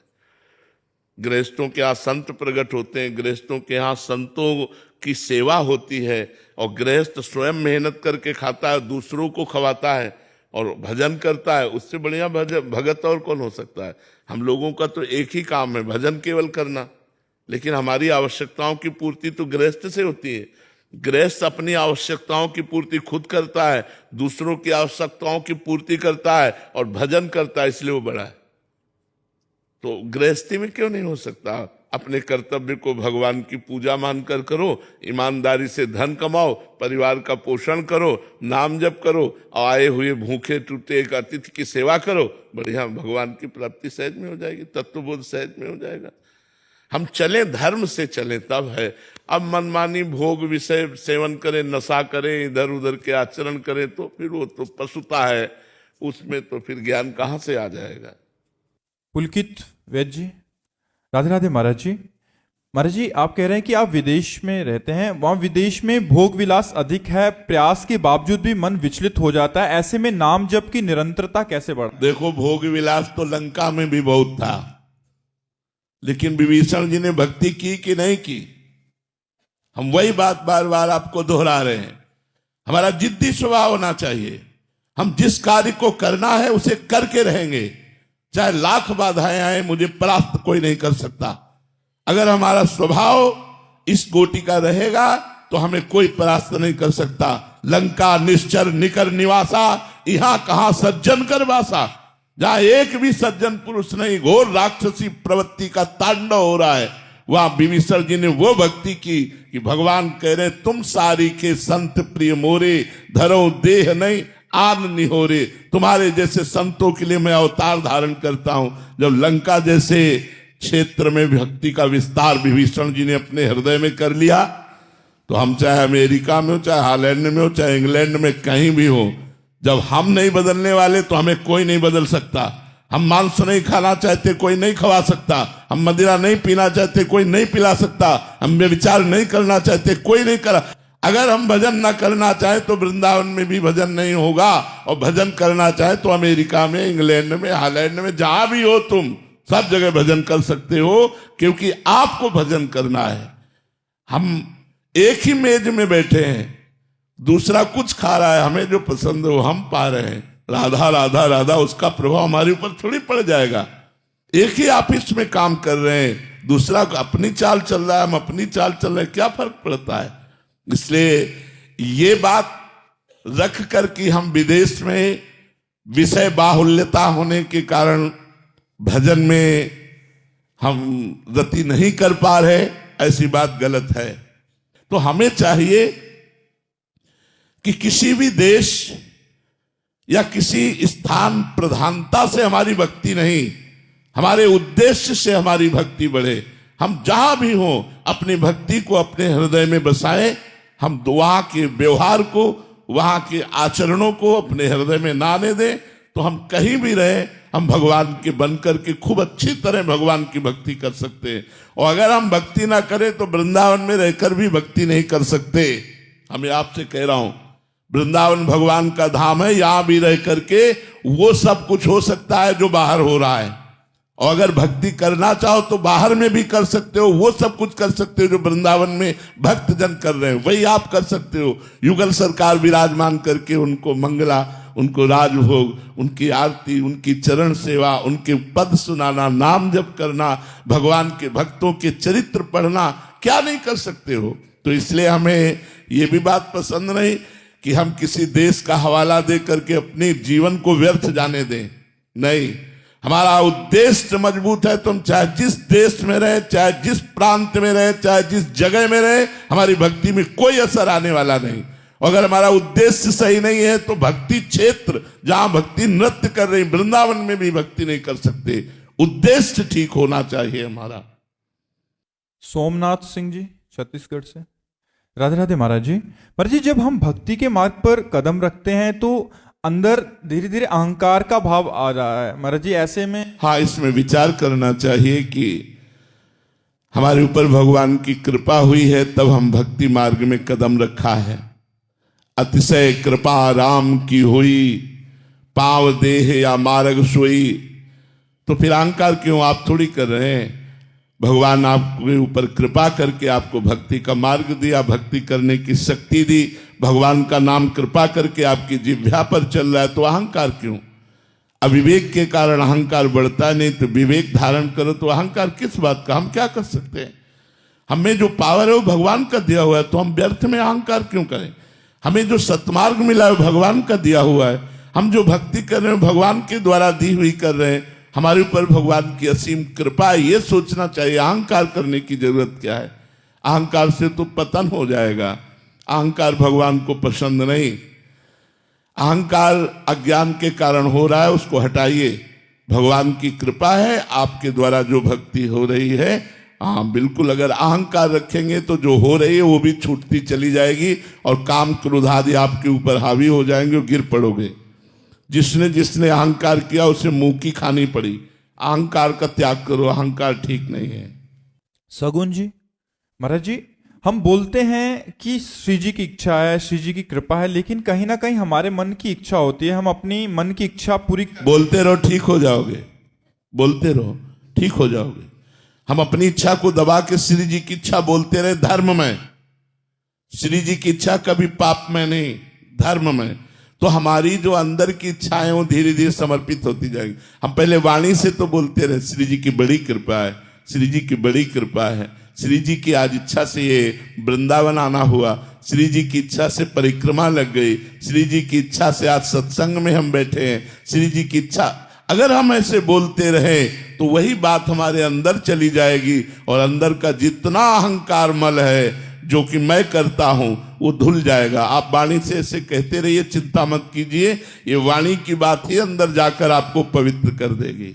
गृहस्थों के यहाँ संत प्रकट होते हैं, गृहस्थों के यहाँ संतों की सेवा होती है, और गृहस्थ स्वयं मेहनत करके खाता है, दूसरों को खवाता है और भजन करता है। उससे बढ़िया भगत और कौन हो सकता है? हम लोगों का तो एक ही काम है, भजन केवल करना। लेकिन हमारी आवश्यकताओं की पूर्ति तो गृहस्थ से होती है। गृहस्थ अपनी आवश्यकताओं की पूर्ति खुद करता है, दूसरों की आवश्यकताओं की पूर्ति करता है और भजन करता है, इसलिए वो बड़ा है। तो गृहस्थी में क्यों नहीं हो सकता? अपने कर्तव्य को भगवान की पूजा मानकर करो, ईमानदारी से धन कमाओ, परिवार का पोषण करो, नाम जप करो, आए हुए भूखे टूटे एक अतिथि की सेवा करो, बढ़िया भगवान की प्राप्ति सहज में हो जाएगी, तत्वबोध सहज में हो जाएगा। हम चलें, धर्म से चलें, तब है। अब मनमानी भोग विषय सेवन करें, नशा करें, इधर उधर के आचरण करें, तो फिर वो तो पशुता है, उसमें तो फिर ज्ञान कहाँ से आ जाएगा? पुलकित वैद्य जी। राधे राधे महाराज जी। महाराज जी, आप कह रहे हैं कि आप विदेश में रहते हैं, वहां विदेश में भोग विलास अधिक है, प्रयास के बावजूद भी मन विचलित हो जाता है, ऐसे में नाम जप की निरंतरता कैसे बढ़े? देखो, भोग विलास तो लंका में भी बहुत था, लेकिन विभीषण जी ने भक्ति की कि नहीं की? हम वही बात बार बार आपको दोहरा रहे हैं। हमारा जिद्दी स्वभाव होना चाहिए। हम जिस कार्य को करना है उसे करके रहेंगे, चाहे लाख बाधाएं आए, मुझे परास्त कोई नहीं कर सकता। अगर हमारा स्वभाव इस कोटि का रहेगा तो हमें कोई परास्त नहीं कर सकता। लंका निश्चर निकर निवासा, यहां कहां सज्जन कर वासा। जहां एक भी सज्जन पुरुष नहीं, घोर राक्षसी प्रवृत्ति का तांडव हो रहा है, वहां विभीषण जी ने वो भक्ति की कि भगवान कह रहे, तुम सारी के संत प्रिय मोरे, धरो देह नहीं आन निहोरे। तुम्हारे जैसे संतों के लिए मैं अवतार धारण करता हूं। जब लंका जैसे क्षेत्र में भक्ति का विस्तार विभीषण जी ने अपने हृदय में कर लिया, तो हम चाहे अमेरिका में हो, चाहे हॉलैंड में हो, चाहे इंग्लैंड में, कहीं भी हो, जब हम नहीं बदलने वाले तो हमें कोई नहीं बदल सकता। हम मांस नहीं खाना चाहते, कोई नहीं खवा सकता। हम मदिरा नहीं पीना चाहते, कोई नहीं पिला सकता। हम व्यभिचार नहीं करना चाहते, कोई नहीं करा। अगर हम भजन ना करना चाहे तो वृंदावन में भी भजन नहीं होगा, और भजन करना चाहे तो अमेरिका में, इंग्लैंड में, हॉलैंड में, जहां भी हो तुम सब जगह भजन कर सकते हो, क्योंकि आपको भजन करना है। हम एक ही मेज में बैठे हैं, दूसरा कुछ खा रहा है, हमें जो पसंद है वो हम पा रहे हैं। राधा राधा राधा, उसका प्रभाव हमारे ऊपर थोड़ी पड़ जाएगा। एक ही ऑफिस में काम कर रहे हैं, दूसरा अपनी चाल चल रहा है, हम अपनी चाल चल रहे हैं, क्या फर्क पड़ता है? इसलिए ये बात रख कर कि हम विदेश में विषय बाहुल्यता होने के कारण भजन में हम रति नहीं कर पा रहे, ऐसी बात गलत है। तो हमें चाहिए कि किसी भी देश या किसी स्थान प्रधानता से हमारी भक्ति नहीं, हमारे उद्देश्य से हमारी भक्ति बढ़े। हम जहां भी हों अपनी भक्ति को अपने हृदय में बसाएं। हम वहां के व्यवहार को, वहां के आचरणों को अपने हृदय में ना आने दें, तो हम कहीं भी रहे हम भगवान के बनकर के खूब अच्छी तरह भगवान की भक्ति कर सकते हैं। और अगर हम भक्ति ना करें तो वृंदावन में रहकर भी भक्ति नहीं कर सकते। हमें आपसे कह रहा हूं, वृंदावन भगवान का धाम है, यहां भी रह करके वो सब कुछ हो सकता है जो बाहर हो रहा है। और अगर भक्ति करना चाहो तो बाहर में भी कर सकते हो, वो सब कुछ कर सकते हो जो वृंदावन में भक्त जन कर रहे हैं, वही आप कर सकते हो। युगल सरकार विराजमान करके उनको मंगला, उनको राजभोग, उनकी आरती, उनकी चरण सेवा, उनके पद सुनाना, नाम जप करना, भगवान के भक्तों के चरित्र पढ़ना, क्या नहीं कर सकते हो। तो इसलिए हमें ये भी बात पसंद नहीं कि हम किसी देश का हवाला दे करके अपने जीवन को व्यर्थ जाने दें। नहीं, हमारा उद्देश्य मजबूत है तो हम चाहे जिस देश में रहे, चाहे जिस प्रांत में रहे, चाहे जिस जगह में रहे, हमारी भक्ति में कोई असर आने वाला नहीं। अगर हमारा उद्देश्य सही नहीं है तो भक्ति क्षेत्र जहां भक्ति नृत्य कर रही, वृंदावन में भी भक्ति नहीं कर सकते। उद्देश्य ठीक होना चाहिए हमारा। सोमनाथ सिंह जी छत्तीसगढ़ से। राधे राधे महाराज जी। महाराज जी, जब हम भक्ति के मार्ग पर कदम रखते हैं तो अंदर धीरे धीरे अहंकार का भाव आ रहा है महाराज जी, ऐसे में हाँ, इसमें विचार करना चाहिए कि हमारे ऊपर भगवान की कृपा हुई है तब हम भक्ति मार्ग में कदम रखा है। अतिशय कृपा राम की हुई, पाव देह या मार्ग सोई, तो फिर अहंकार क्यों आप थोड़ी कर रहे हैं। भगवान आपके ऊपर कृपा करके आपको भक्ति का मार्ग दिया, भक्ति करने की शक्ति दी, भगवान का नाम कृपा करके आपकी जिह्वा पर चल रहा है, तो अहंकार क्यों। अविवेक के कारण अहंकार बढ़ता नहीं, तो विवेक धारण करो तो अहंकार किस बात का। हम क्या कर सकते हैं, हमें जो पावर है वो भगवान का दिया हुआ है, तो हम व्यर्थ में अहंकार क्यों करें। हमें जो सतमार्ग मिला है भगवान का दिया हुआ है, हम जो भक्ति कर रहे हैं भगवान के द्वारा दी हुई कर रहे हैं, हमारे ऊपर भगवान की असीम कृपा है, ये सोचना चाहिए। अहंकार करने की जरूरत क्या है। अहंकार से तो पतन हो जाएगा। अहंकार भगवान को पसंद नहीं। अहंकार अज्ञान के कारण हो रहा है, उसको हटाइए। भगवान की कृपा है, आपके द्वारा जो भक्ति हो रही है, हाँ बिल्कुल, अगर अहंकार रखेंगे तो जो हो रही है वो भी छूटती चली जाएगी और काम क्रोध आदि आपके ऊपर हावी हो जाएंगे और गिर पड़ोगे। जिसने जिसने अहंकार किया उसे मुंह की खानी पड़ी। अहंकार का त्याग करो, अहंकार ठीक नहीं है। सगुन जी। महाराज जी, हम बोलते हैं कि श्री जी की इच्छा है, श्री जी की कृपा है, लेकिन कहीं ना कहीं हमारे मन की इच्छा होती है, हम अपनी मन की इच्छा पूरी बोलते रहो ठीक हो जाओगे, बोलते रहो ठीक हो जाओगे। हम अपनी इच्छा को दबा के श्री जी की इच्छा बोलते रहे धर्म में। श्री जी की इच्छा कभी पाप में नहीं, धर्म में। तो हमारी जो अंदर की इच्छाएं वो धीरे धीरे समर्पित होती जाएगी। हम पहले वाणी से तो बोलते रहे श्री जी की बड़ी कृपा है, श्री जी की बड़ी कृपा है, श्री जी की आज इच्छा से ये वृंदावन आना हुआ, श्री जी की इच्छा से परिक्रमा लग गई, श्री जी की इच्छा से आज सत्संग में हम बैठे हैं, श्री जी की इच्छा। अगर हम ऐसे बोलते रहे तो वही बात हमारे अंदर चली जाएगी और अंदर का जितना अहंकार मल है जो कि मैं करता हूं वो धुल जाएगा। आप वाणी से ऐसे कहते रहिए, चिंता मत कीजिए, ये वाणी की बात ही अंदर जाकर आपको पवित्र कर देगी।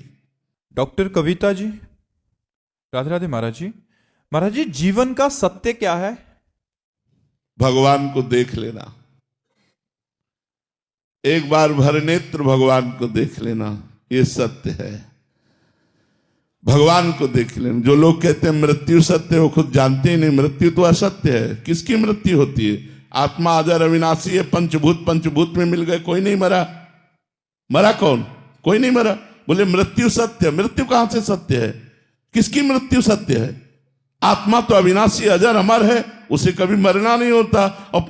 डॉक्टर कविता जी। राधे राधे महाराज जी। महाराज जी, जीवन का सत्य क्या है। भगवान को देख लेना, एक बार भर नेत्र भगवान को देख लेना, ये सत्य है। भगवान को देख लेना। जो लोग कहते हैं मृत्यु सत्य, वो खुद जानते ही नहीं मृत्यु तो असत्य है। किसकी मृत्यु होती है। आत्मा अजर अविनाशी है। पंचभूत में मिल गए, कोई नहीं मरा। मरा कौन, कोई नहीं मरा। बोले मृत्यु सत्य, मृत्यु कहां से सत्य है। किसकी मृत्यु सत्य है। आत्मा तो अविनाशी अजर अमर है, उसे कभी मरना नहीं होता। और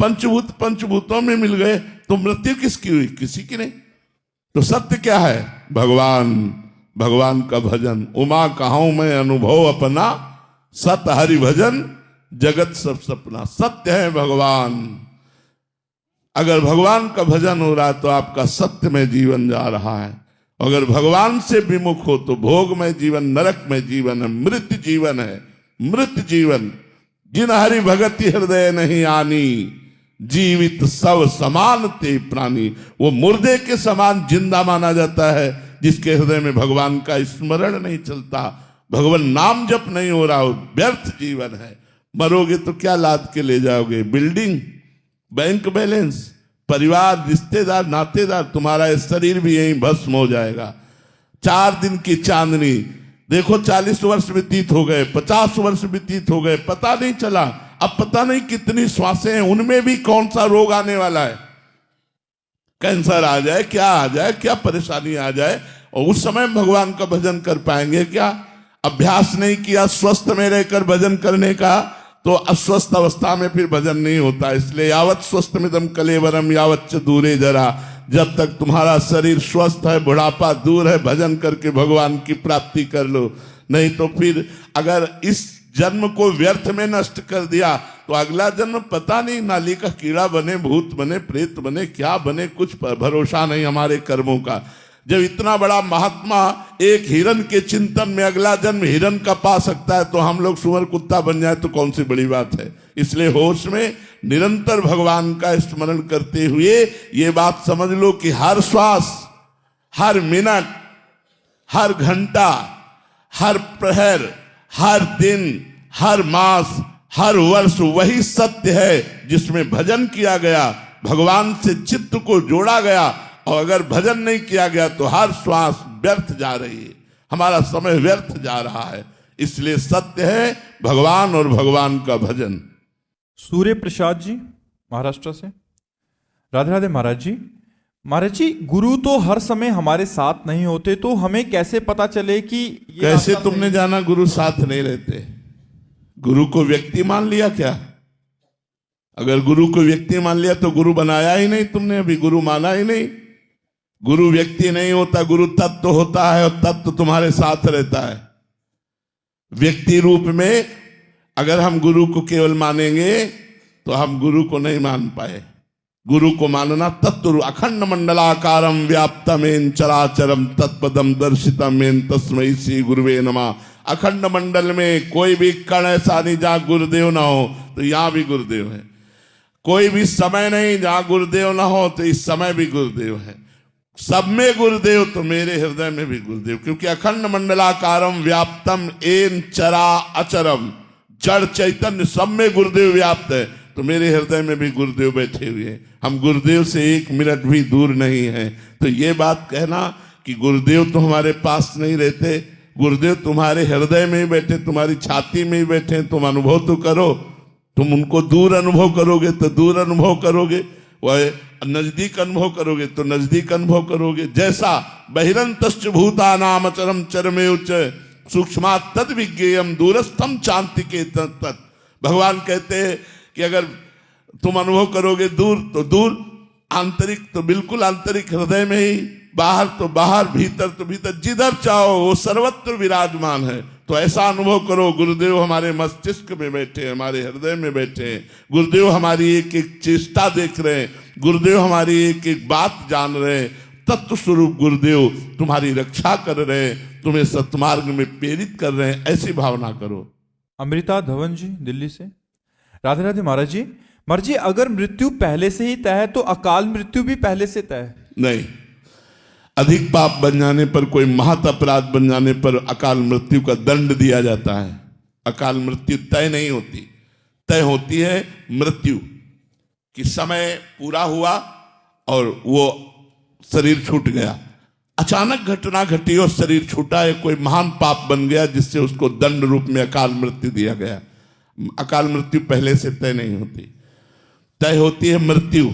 पंचभूतों में मिल गए तो मृत्यु किसकी हुई, किसी की नहीं। तो सत्य क्या है, भगवान का भजन। उमा कहाऊं मैं अनुभव अपना, सत हरि भजन जगत सब सपना। सत्य है भगवान। अगर भगवान का भजन हो रहा है तो आपका सत्य में जीवन जा रहा है। अगर भगवान से विमुख हो तो भोग में जीवन, नरक में जीवन है, मृत जीवन है, मृत जीवन। जिन हरि भगति हृदय नहीं आनी, जीवित सब समान ते प्राणी। वो मुर्दे के समान जिंदा माना जाता है जिसके हृदय में भगवान का स्मरण नहीं चलता, भगवान नाम जप नहीं हो रहा हो। व्यर्थ जीवन है। मरोगे तो क्या लाद के ले जाओगे? बिल्डिंग, बैंक बैलेंस, परिवार, रिश्तेदार, नातेदार, तुम्हारा शरीर भी यहीं भस्म हो जाएगा। 4 दिन की चांदनी देखो, 40 वर्ष व्यतीत हो गए, 50 वर्ष व्यतीत हो गए, पता नहीं चला। अब पता नहीं कितनी श्वासें हैं, उनमें भी कौन सा रोग आने वाला है। कैंसर आ जाए, क्या आ जाए, क्या परेशानी आ जाए, और उस समय भगवान का भजन कर पाएंगे क्या? अभ्यास नहीं किया स्वस्थ में रहकर भजन करने का, तो अस्वस्थ अवस्था में फिर भजन नहीं होता। इसलिए यावत स्वस्थ मिदम कलेवरम यावत च दूरे जरा, जब तक तुम्हारा शरीर स्वस्थ है, बुढ़ापा दूर है, भजन करके भगवान की प्राप्ति कर लो। नहीं तो फिर अगर इस जन्म को व्यर्थ में नष्ट कर दिया तो अगला जन्म पता नहीं, नाली का कीड़ा बने, भूत बने, प्रेत बने, क्या बने, कुछ भरोसा नहीं हमारे कर्मों का। जब इतना बड़ा महात्मा एक हिरन के चिंतन में अगला जन्म हिरन का पा सकता है, तो हम लोग सुअर कुत्ता बन जाए तो कौन सी बड़ी बात है। इसलिए होश में निरंतर भगवान का स्मरण करते हुए ये बात समझ लो कि हर श्वास, हर मिनट, हर घंटा, हर प्रहर, हर दिन, हर मास, हर वर्ष वही सत्य है जिसमें भजन किया गया, भगवान से चित्त को जोड़ा गया। और अगर भजन नहीं किया गया तो हर श्वास व्यर्थ जा रही है, हमारा समय व्यर्थ जा रहा है। इसलिए सत्य है भगवान और भगवान का भजन। सूर्य प्रसाद जी महाराष्ट्र से, राधे राधे महाराज जी। महाराज जी, गुरु तो हर समय हमारे साथ नहीं होते, तो हमें कैसे पता चले कि ये कैसे रास्ता तुमने सही- जाना गुरु साथ नहीं रहते? गुरु को व्यक्ति मान लिया क्या? अगर गुरु को व्यक्ति मान लिया तो गुरु बनाया ही नहीं तुमने, अभी गुरु माना ही नहीं। गुरु व्यक्ति नहीं होता, गुरु तत्व होता है, और तत्व तुम्हारे साथ रहता है। व्यक्ति रूप में अगर हम गुरु को केवल मानेंगे तो हम गुरु को नहीं मान पाए। गुरु को मानना तत्व, अखंड मंडलाकारम व्याप्तमेन चराचरम तत्पदम दर्शितमेन तस्मै श्री गुरुवे नमः। अखंड मंडल में कोई भी कण ऐसा नहीं जहां गुरुदेव ना हो, तो यहां भी गुरुदेव है। कोई भी समय नहीं जहां गुरुदेव ना हो, तो इस समय भी गुरुदेव है। सब में गुरुदेव, तो मेरे हृदय में भी गुरुदेव, क्योंकि अखंड मंडलाकारम व्याप्तम एन चरा अचरम, जड़ चैतन्य सब में गुरुदेव व्याप्त है, तो मेरे हृदय में भी गुरुदेव बैठे हुए हैं। हम गुरुदेव से 1 मिनट भी दूर नहीं है। तो ये बात कहना कि गुरुदेव तो हमारे पास नहीं रहते, गुरुदेव तुम्हारे हृदय में ही बैठे, तुम्हारी छाती में ही बैठे, तुम अनुभव तो करो। तुम उनको दूर अनुभव करोगे तो दूर अनुभव करोगे, वह नजदीक अनुभव करोगे तो नजदीक अनुभव करोगे। जैसा बहिरंतश्च भूतानाम अचरम चरमेव च सूक्ष्मा तद विज्ञेयम दूरस्थम चांतिके तत्। भगवान कहते हैं कि अगर तुम अनुभव करोगे दूर तो दूर, आंतरिक तो बिल्कुल आंतरिक हृदय में ही, बाहर तो बाहर, भीतर तो भीतर, जिधर चाहो वो सर्वत्र विराजमान है। तो ऐसा अनुभव करो, गुरुदेव हमारे मस्तिष्क में बैठे हैं, हमारे हृदय में बैठे हैं। गुरुदेव हमारी एक एक चेष्टा देख रहे हैं, गुरुदेव हमारी एक एक बात जान रहे हैं। तत्व स्वरूप गुरुदेव तुम्हारी रक्षा कर रहे हैं, तुम्हें सत्मार्ग में प्रेरित कर रहे हैं, ऐसी भावना करो। अमृता धवन जी दिल्ली से, राधे राधे महाराज जी। महाराज जी, अगर मृत्यु पहले से ही तय है तो अकाल मृत्यु भी पहले से तय है? नहीं, अधिक पाप बन जाने पर, कोई महत अपराध बन जाने पर अकाल मृत्यु का दंड दिया जाता है। अकाल मृत्यु तय नहीं होती, तय होती है मृत्यु कि समय पूरा हुआ और वो शरीर छूट गया, अचानक घटना घटी और शरीर छूटा है, कोई महान पाप बन गया जिससे उसको दंड रूप में अकाल मृत्यु दिया गया। अकाल मृत्यु पहले से तय नहीं होती, तय होती है मृत्यु।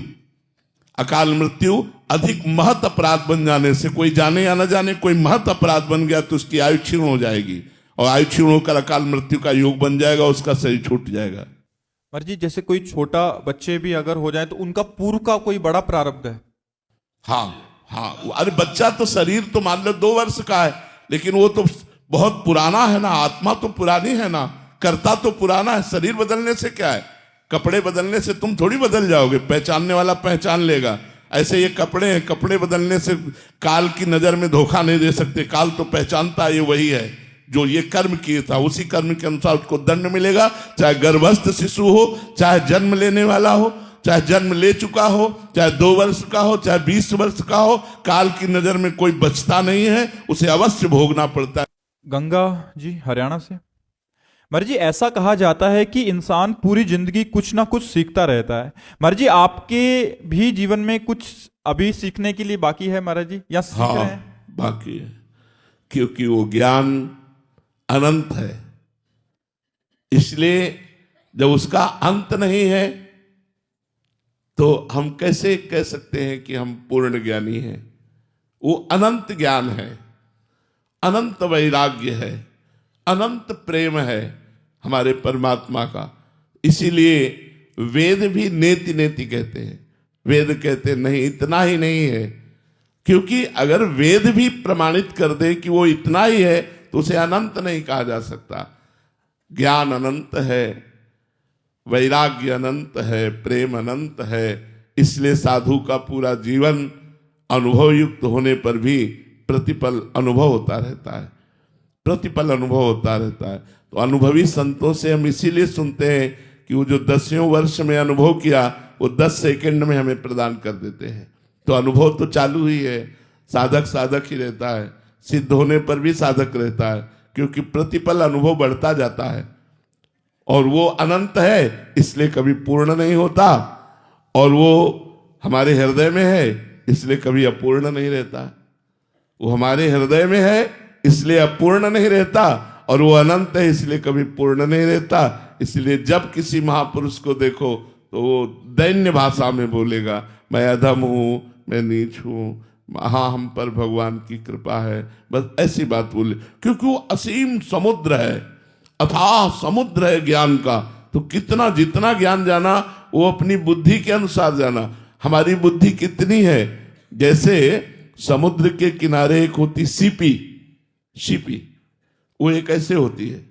अकाल मृत्यु अधिक महत अपराध बन जाने से, कोई जाने या न जाने कोई महत अपराध बन गया तो उसकी आयु क्षीण हो जाएगी, और आयु क्षीण होकर अकाल मृत्यु का योग बन जाएगा, उसका शरीर छूट जाएगा। महाराज जी, जैसे कोई छोटा बच्चे भी अगर हो जाए तो उनका पूर्व का कोई बड़ा प्रारब्ध है? हाँ हाँ, अरे बच्चा तो शरीर तो मान लो 2 वर्ष का है, लेकिन वो तो बहुत पुराना है ना, आत्मा तो पुरानी है ना, कर्ता तो पुराना है। शरीर बदलने से क्या है, कपड़े बदलने से तुम थोड़ी बदल जाओगे, पहचानने वाला पहचान लेगा। ऐसे ये कपड़े हैं, कपड़े बदलने से काल की नजर में धोखा नहीं दे सकते। काल तो पहचानता है ये वही है जो ये कर्म किए था, उसी कर्म के अनुसार उसको दंड मिलेगा। चाहे गर्भस्थ शिशु हो, चाहे जन्म लेने वाला हो, चाहे जन्म ले चुका हो, चाहे 2 वर्ष का हो, चाहे 20 वर्ष का हो, काल की नजर में कोई बचता नहीं है, उसे अवश्य भोगना पड़ता है। गंगा जी हरियाणा से। महाराज जी, ऐसा कहा जाता है कि इंसान पूरी जिंदगी कुछ ना कुछ सीखता रहता है। महाराज जी, आपके भी जीवन में कुछ अभी सीखने के लिए बाकी है महाराज जी, या सीख रहे हैं? बाकी है, क्योंकि वो ज्ञान अनंत है। इसलिए जब उसका अंत नहीं है तो हम कैसे कह सकते हैं कि हम पूर्ण ज्ञानी हैं? वो अनंत ज्ञान है, अनंत वैराग्य है, अनंत प्रेम है हमारे परमात्मा का। इसीलिए वेद भी नेति नेति कहते हैं। वेद कहते नहीं, इतना ही नहीं है, क्योंकि अगर वेद भी प्रमाणित कर दे कि वो इतना ही है तो उसे अनंत नहीं कहा जा सकता। ज्ञान अनंत है, वैराग्य अनंत है, प्रेम अनंत है। इसलिए साधु का पूरा जीवन अनुभव युक्त होने पर भी प्रतिपल अनुभव होता रहता है, प्रतिपल अनुभव होता रहता है। तो अनुभवी संतों से हम इसीलिए सुनते हैं कि वो जो 10वें वर्ष में अनुभव किया वो 10 सेकंड में हमें प्रदान कर देते हैं। तो अनुभव तो चालू ही है, साधक साधक ही रहता है, सिद्ध होने पर भी साधक रहता है, क्योंकि प्रतिपल अनुभव बढ़ता जाता है। और वो अनंत है, इसलिए कभी पूर्ण नहीं होता, और वो हमारे हृदय में है, इसलिए कभी अपूर्ण नहीं रहता। वो हमारे हृदय में है इसलिए अपूर्ण नहीं रहता, और वो अनंत है इसलिए कभी पूर्ण नहीं रहता। इसलिए जब किसी महापुरुष को देखो तो वो दैन्य भाषा में बोलेगा, मैं अधम हूं, मैं नीच हूं, हाँ हम पर भगवान की कृपा है, बस ऐसी बात बोले। क्योंकि वो असीम समुद्र है, अथाह समुद्र है ज्ञान का। तो कितना जितना ज्ञान जाना वो अपनी बुद्धि के अनुसार जाना। हमारी बुद्धि कितनी है? जैसे समुद्र के किनारे एक होती सीपी, सीपी वो एक ऐसे होती है,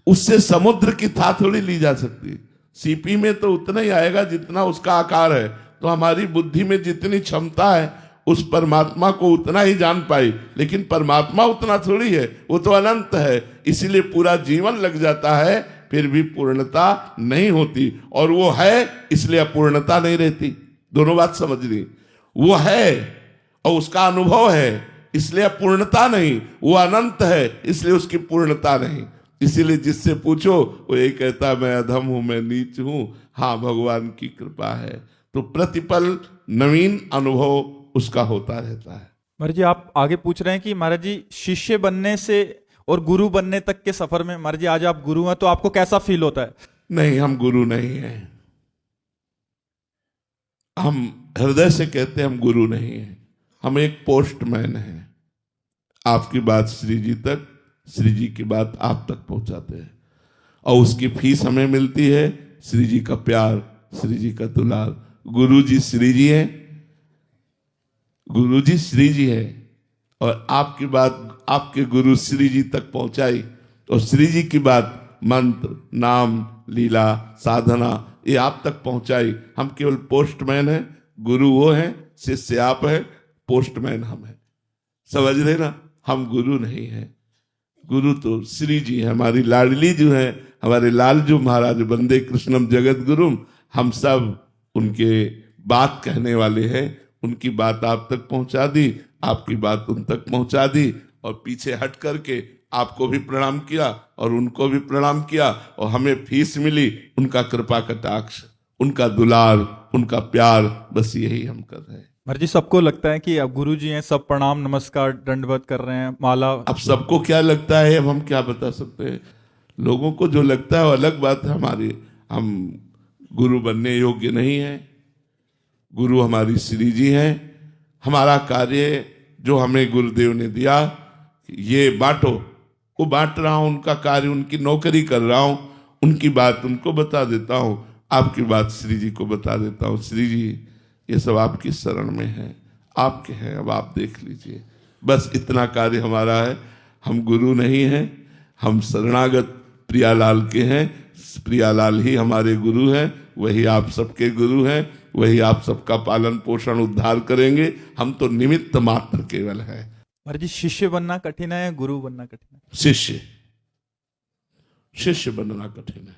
उससे समुद्र की था थोड़ी ली जा सकती है। सीपी में तो उतना ही आएगा जितना उसका आकार है। तो हमारी बुद्धि में जितनी क्षमता है उस परमात्मा को उतना ही जान पाई, लेकिन परमात्मा उतना थोड़ी है, वो तो अनंत है। इसीलिए पूरा जीवन लग जाता है, फिर भी पूर्णता नहीं होती। और वो है इसलिए अपूर्णता नहीं रहती। दोनों बात समझनी, वो है और उसका अनुभव है इसलिए अपूर्णता नहीं, वो अनंत है इसलिए उसकी पूर्णता नहीं। इसीलिए जिससे पूछो वो ये कहता मैं अधम हूं, मैं नीच हूं, हाँ भगवान की कृपा है। तो प्रतिपल नवीन अनुभव उसका होता रहता है। महाराज जी, आप आगे पूछ रहे हैं कि महाराज जी शिष्य बनने से और गुरु बनने तक के सफर में, महाराज जी आज आप गुरु हैं तो आपको कैसा फील होता है? नहीं, हम गुरु नहीं हैं। हम हृदय से कहते हैं हम गुरु नहीं हैं, हम एक पोस्टमैन हैं। आपकी बात श्री जी तक, श्री जी की बात आप तक पहुंचाते हैं, और उसकी फीस हमें मिलती है श्री जी का प्यार, श्री जी का दुलार। गुरु जी श्री जी हैं, गुरु जी श्री जी है, और आपकी बात आपके गुरु श्री जी तक पहुंचाई, और श्री जी की बात मंत्र, नाम, लीला, साधना ये आप तक पहुंचाई। हम केवल पोस्टमैन हैं, गुरु वो हैं, शिष्य आप हैं, पोस्टमैन हम हैं। समझ रहे ना? हम गुरु नहीं हैं। गुरु तो श्री जी है, हमारी लाडली जो है, हमारे लालजू महाराज वंदे कृष्णम जगत गुरुम। हम सब उनके बात कहने वाले हैं। उनकी बात आप तक पहुंचा दी, आपकी बात उन तक पहुंचा दी, और पीछे हट करके आपको भी प्रणाम किया और उनको भी प्रणाम किया, और हमें फीस मिली उनका कृपा कटाक्ष, उनका दुलार, उनका प्यार। बस यही हम कर रहे हैं। महाराज जी, सबको लगता है कि अब गुरु जी हैं, सब प्रणाम नमस्कार दंडवत कर रहे हैं, माला। अब सबको क्या लगता है अब हम क्या बता सकते हैं? लोगों को जो लगता है वो अलग बात है। हमारी हम गुरु बनने योग्य नहीं है। गुरु हमारी श्री जी हैं। हमारा कार्य जो हमें गुरुदेव ने दिया, ये बांटो, वो बांट रहा हूं, उनका कार्य, उनकी नौकरी कर रहा हूं, उनकी बात उनको बता देता हूं, आपकी बात श्री जी को बता देता हूं। श्री जी ये सब आपकी शरण में है, आपके हैं, अब आप देख लीजिए। बस इतना कार्य हमारा है। हम गुरु नहीं हैं, हम शरणागत प्रियालाल के हैं। प्रियालाल ही हमारे गुरु हैं, वही आप सबके गुरु हैं, वही आप सबका पालन पोषण उद्धार करेंगे। हम तो निमित्त मात्र केवल हैं। महाराज जी, शिष्य बनना कठिन है, गुरु बनना कठिन है? शिष्य बनना कठिन है।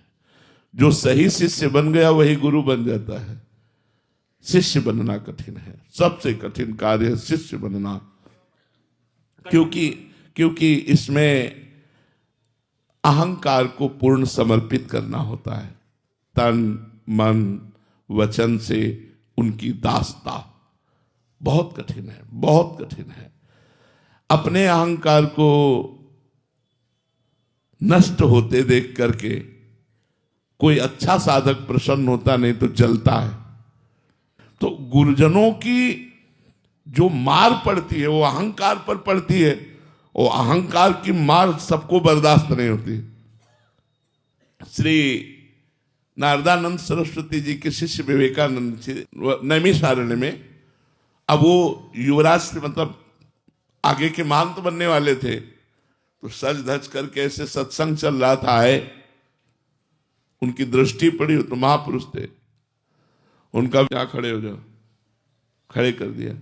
जो सही शिष्य बन गया वही गुरु बन जाता है। शिष्य बनना कठिन है, सबसे कठिन कार्य है शिष्य बनना, क्योंकि इसमें अहंकार को पूर्ण समर्पित करना होता है। तन मन वचन से उनकी दासता बहुत कठिन है, बहुत कठिन है। अपने अहंकार को नष्ट होते देख करके कोई अच्छा साधक प्रसन्न होता नहीं तो जलता है। तो गुरुजनों की जो मार पड़ती है वो अहंकार पर पड़ती है, और अहंकार की मार सबको बर्दाश्त नहीं होती। श्री नारदानंद सरस्वती जी के शिष्य विवेकानंद जी नैमिषारण्य में, अब वो युवराज से मतलब आगे के महंत बनने वाले थे, तो सज धज करके ऐसे सत्संग चल रहा था, आए उनकी दृष्टि पड़ी, तो महापुरुष थे, उनका यहाँ खड़े हो जाओ, खड़े कर दिया।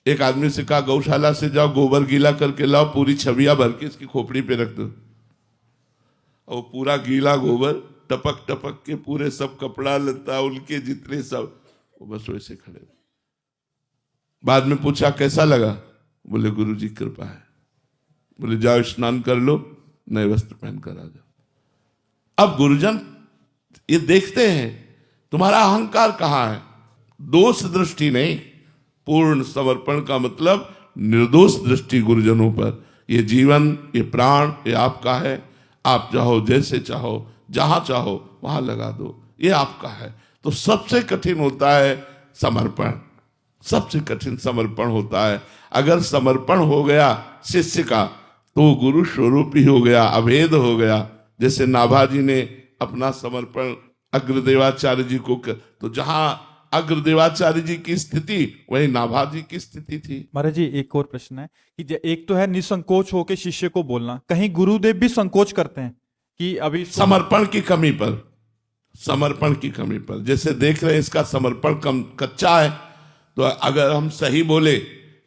एक आदमी से कहा गौशाला से जाओ, गोबर गीला करके लाओ, पूरी छविया भर के इसकी खोपड़ी पे रख दो। और पूरा गीला गोबर टपक टपक के पूरे सब कपड़ा लता उनके जितने सब, वो बस वैसे खड़े। बाद में पूछा कैसा लगा? बोले गुरु जी कृपा है। बोले जाओ स्नान कर लो, नए वस्त्र पहन कर आ जाओ। अब गुरुजन ये देखते हैं तुम्हारा अहंकार कहाँ है। दोष दृष्टि नहीं, पूर्ण समर्पण का मतलब निर्दोष दृष्टि गुरुजनों पर। ये जीवन, ये प्राण, ये आपका है, आप चाहो जैसे चाहो, जहां चाहो वहां लगा दो, ये आपका है। तो सबसे कठिन होता है समर्पण, सबसे कठिन समर्पण होता है। अगर समर्पण हो गया शिष्य का तो गुरु स्वरूप ही हो गया, अभेद हो गया। जैसे नाभाजी ने अपना समर्पण अग्रदेवाचार्य जी को तो जहां अग्रदेवाचार्य जी की स्थिति वही नाभाजी की स्थिति थी। महाराज जी, एक और प्रश्न है कि एक तो है निसंकोच होकर शिष्य को बोलना, कहीं गुरुदेव भी संकोच करते हैं कि अभी समर्पण की कमी पर, समर्पण की कमी पर। जैसे देख रहे हैं इसका समर्पण कच्चा है, तो अगर हम सही बोले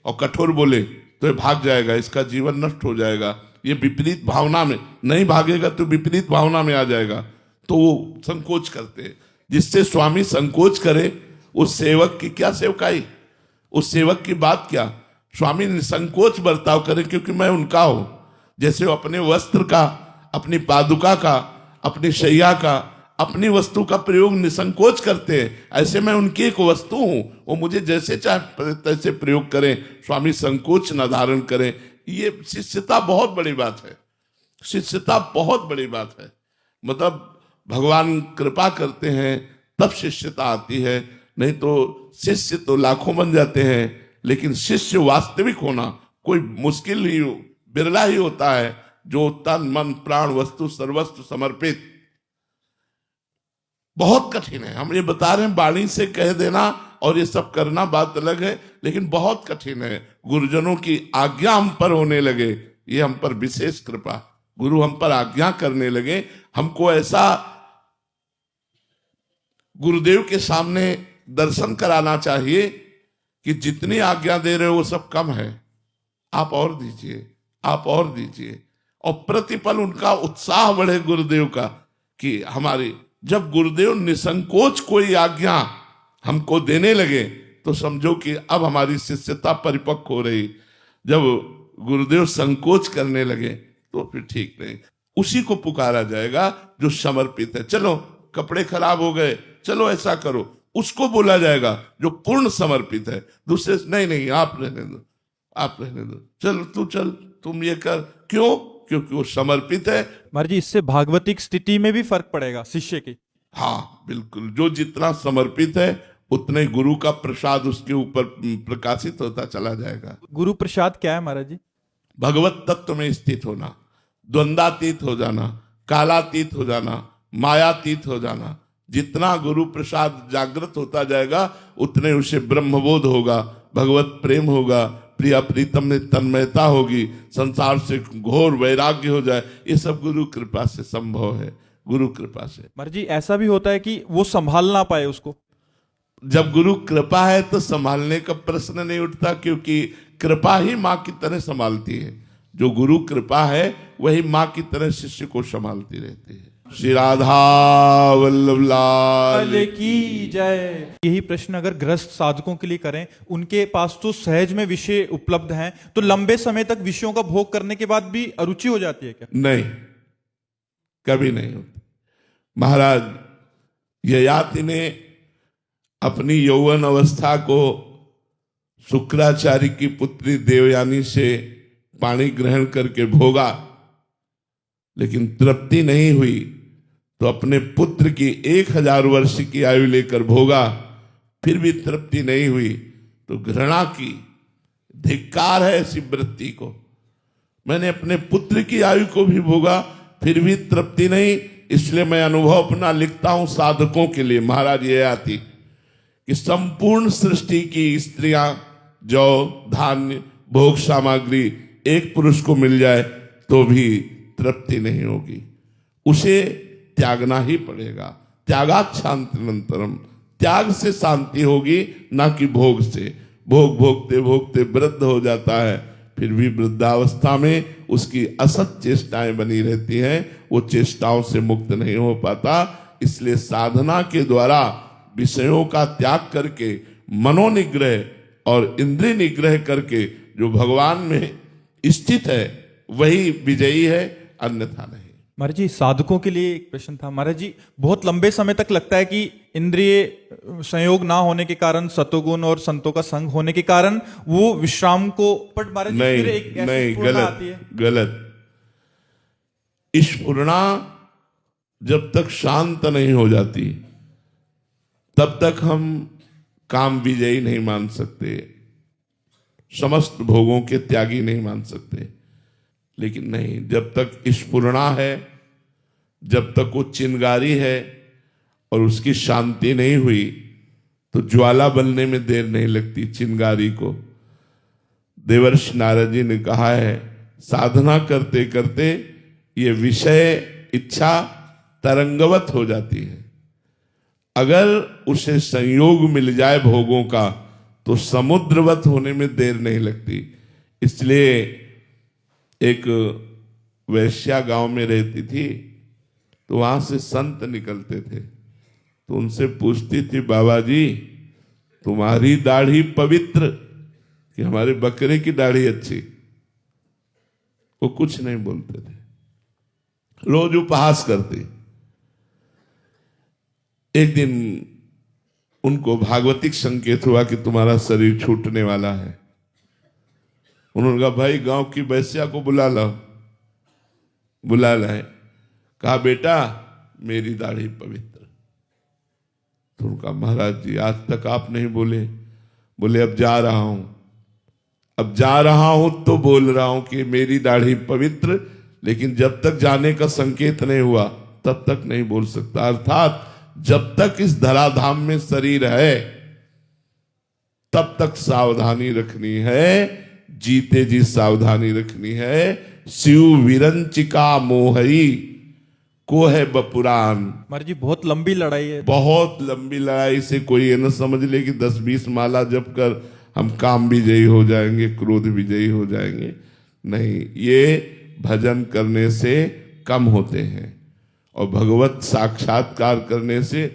और कठोर बोले तो ये भाग जाएगा, इसका जीवन नष्ट हो जाएगा। ये विपरीत भावना में नहीं भागेगा तो विपरीत भावना में आ जाएगा, तो वो संकोच करते हैं। जिससे स्वामी संकोच करे उस सेवक की क्या सेवकाई, उस सेवक की बात क्या। स्वामी निसंकोच बर्ताव करे क्योंकि मैं उनका हूं। जैसे वो अपने वस्त्र का, अपनी पादुका का, अपनी शैया का, अपनी वस्तु का प्रयोग निसंकोच करते हैं, ऐसे मैं उनकी एक वस्तु हूं, वो मुझे जैसे चाहे तैसे प्रयोग करें। स्वामी संकोच न धारण करें। ये शिष्यता बहुत बड़ी बात है, शिष्यता बहुत बड़ी बात है। मतलब भगवान कृपा करते हैं तब शिष्यता आती है, नहीं तो शिष्य तो लाखों बन जाते हैं, लेकिन शिष्य वास्तविक होना कोई मुश्किल ही, बिरला ही होता है जो तन मन प्राण वस्तु सर्वस्व समर्पित। बहुत कठिन है। हम ये बता रहे हैं, वाणी से कह देना और ये सब करना बात अलग है, लेकिन बहुत कठिन है। गुरुजनों की आज्ञा हम पर होने लगे, ये हम पर विशेष कृपा। गुरु हम पर आज्ञा करने लगे, हमको ऐसा गुरुदेव के सामने दर्शन कराना चाहिए कि जितनी आज्ञा दे रहे हो वो सब कम है, आप और दीजिए, आप और दीजिए। और प्रतिपल उनका उत्साह बढ़े गुरुदेव का कि हमारी, जब गुरुदेव निसंकोच कोई आज्ञा हमको देने लगे तो समझो कि अब हमारी शिष्यता परिपक्व हो रही। जब गुरुदेव संकोच करने लगे तो फिर ठीक नहीं। उसी को पुकारा जाएगा जो समर्पित है। चलो कपड़े खराब हो गए, चलो ऐसा करो, उसको बोला जाएगा जो पूर्ण समर्पित है। दूसरे नहीं नहीं आप रहने दो, आप रहने दो, चल तू चल, तुम ये कर। क्यों? क्योंकि वो समर्पित है। महाराज जी, इससे भागवतिक स्थिति में भी फर्क पड़ेगा शिष्य की। हाँ बिल्कुल, जो जितना समर्पित है उतने गुरु का प्रसाद उसके ऊपर प्रकाशित होता चला जाएगा। गुरु प्रसाद क्या है महाराज जी? भगवत तत्व में स्थित होना, द्वंद्वातीत हो जाना, कालातीत हो जाना, मायातीत हो जाना। जितना गुरु प्रसाद जागृत होता जाएगा उतने उसे ब्रह्मबोध होगा, भगवत प्रेम होगा, प्रिया प्रीतम में तन्मयता होगी, संसार से घोर वैराग्य हो जाए। ये सब गुरु कृपा से संभव है। गुरु कृपा से। महाराज जी ऐसा भी होता है कि वो संभाल ना पाए उसको? जब गुरु कृपा है तो संभालने का प्रश्न नहीं उठता, क्योंकि कृपा ही माँ की तरह संभालती है। जो गुरु कृपा है वही माँ की तरह शिष्य को संभालती रहती है। श्री राधा वल्लभ लाल की जय। यही प्रश्न अगर गृहस्थ साधकों के लिए करें, उनके पास तो सहज में विषय उपलब्ध हैं, तो लंबे समय तक विषयों का भोग करने के बाद भी अरुचि हो जाती है क्या? नहीं, कभी नहीं होती। महाराज ययाति ने अपनी यौवन अवस्था को शुक्राचार्य की पुत्री देवयानी से पानी ग्रहण करके भोगा, लेकिन तृप्ति नहीं हुई तो अपने पुत्र की 1000 वर्ष की आयु लेकर भोगा, फिर भी तृप्ति नहीं हुई तो घृणा की। धिक्कार है ऐसी वृत्ति को। मैंने अपने पुत्र की आयु को भी भोगा, फिर भी तृप्ति नहीं, इसलिए मैं अनुभव अपना लिखता हूं साधकों के लिए। महाराज ये आती कि संपूर्ण सृष्टि की स्त्रियां, जौ, धान्य, भोग सामग्री एक पुरुष को मिल जाए तो भी तृप्ति नहीं होगी, उसे त्यागना ही पड़ेगा। त्यागात् शांतिरंतरम, त्याग से शांति होगी, ना कि भोग से। भोग भोगते भोगते वृद्ध हो जाता है, फिर भी वृद्धावस्था में उसकी असत चेष्टाएं बनी रहती हैं, वो चेष्टाओं से मुक्त नहीं हो पाता। इसलिए साधना के द्वारा विषयों का त्याग करके मनोनिग्रह और इंद्रिय निग्रह करके जो भगवान में स्थित है वही विजयी है, अन्यथा नहीं। महाराज जी साधकों के लिए एक प्रश्न था। महाराज जी बहुत लंबे समय तक लगता है कि इंद्रिय संयोग ना होने के कारण, सतोगुण और संतों का संग होने के कारण वो विश्राम को, बट महाराज जी फिर एक ऐसी नहीं, स्फुरणा आती है। गलत। स्फुरणा जब तक शांत नहीं हो जाती तब तक हम काम विजयी नहीं मान सकते, समस्त भोगों के त्यागी नहीं मान सकते। लेकिन नहीं, जब तक स्फुरणा है, जब तक वो चिंगारी है और उसकी शांति नहीं हुई तो ज्वाला बनने में देर नहीं लगती चिंगारी को। देवर्षि नारद जी ने कहा है, साधना करते करते ये विषय इच्छा तरंगवत हो जाती है। अगर उसे संयोग मिल जाए भोगों का तो समुद्रवत होने में देर नहीं लगती। इसलिए एक वैश्या गांव में रहती थी, तो वहां से संत निकलते थे, तो उनसे पूछती थी, बाबा जी तुम्हारी दाढ़ी पवित्र कि हमारे बकरे की दाढ़ी अच्छी? वो कुछ नहीं बोलते थे, रोज उपहास करती। एक दिन उनको भागवतिक संकेत हुआ कि तुम्हारा शरीर छूटने वाला है। उन्होंने कहा, भाई गांव की वैश्या को बुला लाओ। बुला लाए। कहा, बेटा मेरी दाढ़ी पवित्र। तो उनका, महाराज जी आज तक आप नहीं बोले। बोले, अब जा रहा हूं, अब जा रहा हूं तो बोल रहा हूं कि मेरी दाढ़ी पवित्र, लेकिन जब तक जाने का संकेत नहीं हुआ तब तक नहीं बोल सकता। अर्थात जब तक इस धराधाम में शरीर है तब तक सावधानी रखनी है, जीते जी सावधानी रखनी है। शिव विरंचिका मोहई को है बपुरान। महाराज जी बहुत लंबी लड़ाई है। बहुत लंबी लड़ाई से कोई ये न समझ ले कि 10-20 माला जप कर हम काम विजयी हो जाएंगे, क्रोध विजयी हो जाएंगे। नहीं, ये भजन करने से कम होते हैं और भगवत साक्षात्कार करने से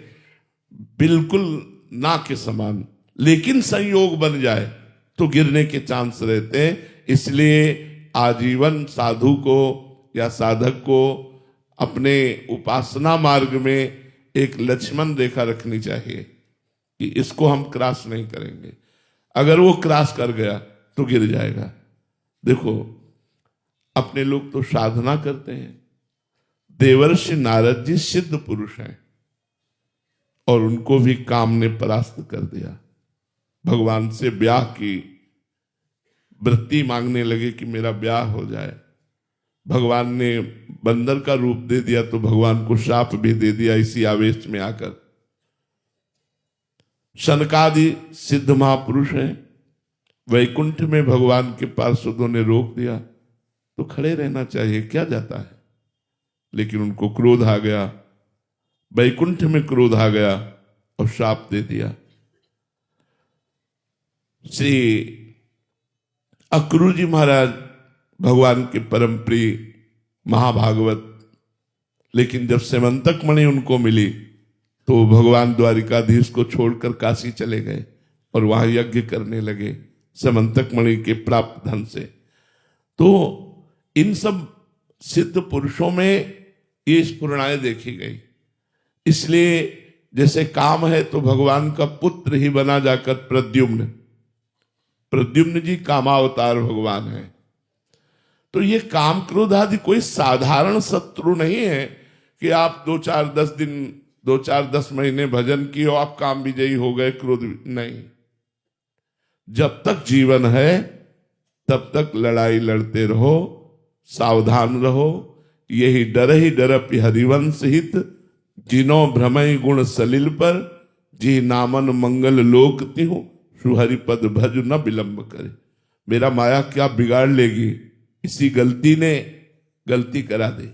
बिल्कुल ना के समान। लेकिन संयोग बन जाए तो गिरने के चांस रहते हैं। इसलिए आजीवन साधु को या साधक को अपने उपासना मार्ग में एक लक्ष्मण रेखा रखनी चाहिए कि इसको हम क्रॉस नहीं करेंगे। अगर वो क्रॉस कर गया तो गिर जाएगा। देखो, अपने लोग तो साधना करते हैं। देवर्षि नारद जी सिद्ध पुरुष हैं और उनको भी काम ने परास्त कर दिया। भगवान से ब्याह की वृत्ति मांगने लगे कि मेरा ब्याह हो जाए। भगवान ने बंदर का रूप दे दिया तो भगवान को शाप भी दे दिया इसी आवेश में आकर। शनकादि सिद्ध महापुरुष हैं, वैकुंठ में भगवान के पार्षदों ने रोक दिया तो खड़े रहना चाहिए, क्या जाता है। लेकिन उनको क्रोध आ गया, वैकुंठ में क्रोध आ गया और श्राप दे दिया। श्री अक्रू जी महाराज भगवान के परम प्रिय महाभागवत, लेकिन जब सेमंतक मणि उनको मिली तो भगवान द्वारिकाधीश को छोड़कर काशी चले गए और वहां यज्ञ करने लगे सेमंतक मणि के प्राप्त धन से। तो इन सब सिद्ध पुरुषों में ये स्फुरणाएं देखी गई। इसलिए जैसे काम है तो भगवान का पुत्र ही बना जाकर प्रद्युम्न, प्रद्युम्न जी कामावतार भगवान है। तो ये काम क्रोध आदि कोई साधारण शत्रु नहीं है कि आप 2-4-10 दिन 2-4-10 महीने भजन किए हो आप काम विजयी हो गए, क्रोध नहीं। जब तक जीवन है तब तक लड़ाई लड़ते रहो, सावधान रहो। यही डर ही डरपि हरिवंश हित, जिनो भ्रमय गुण सलिल पर, जी नामन मंगल लोक तिहु, सुहरिपद भज न विलंब करे। मेरा माया क्या बिगाड़ लेगी, इसी गलती ने गलती करा दे।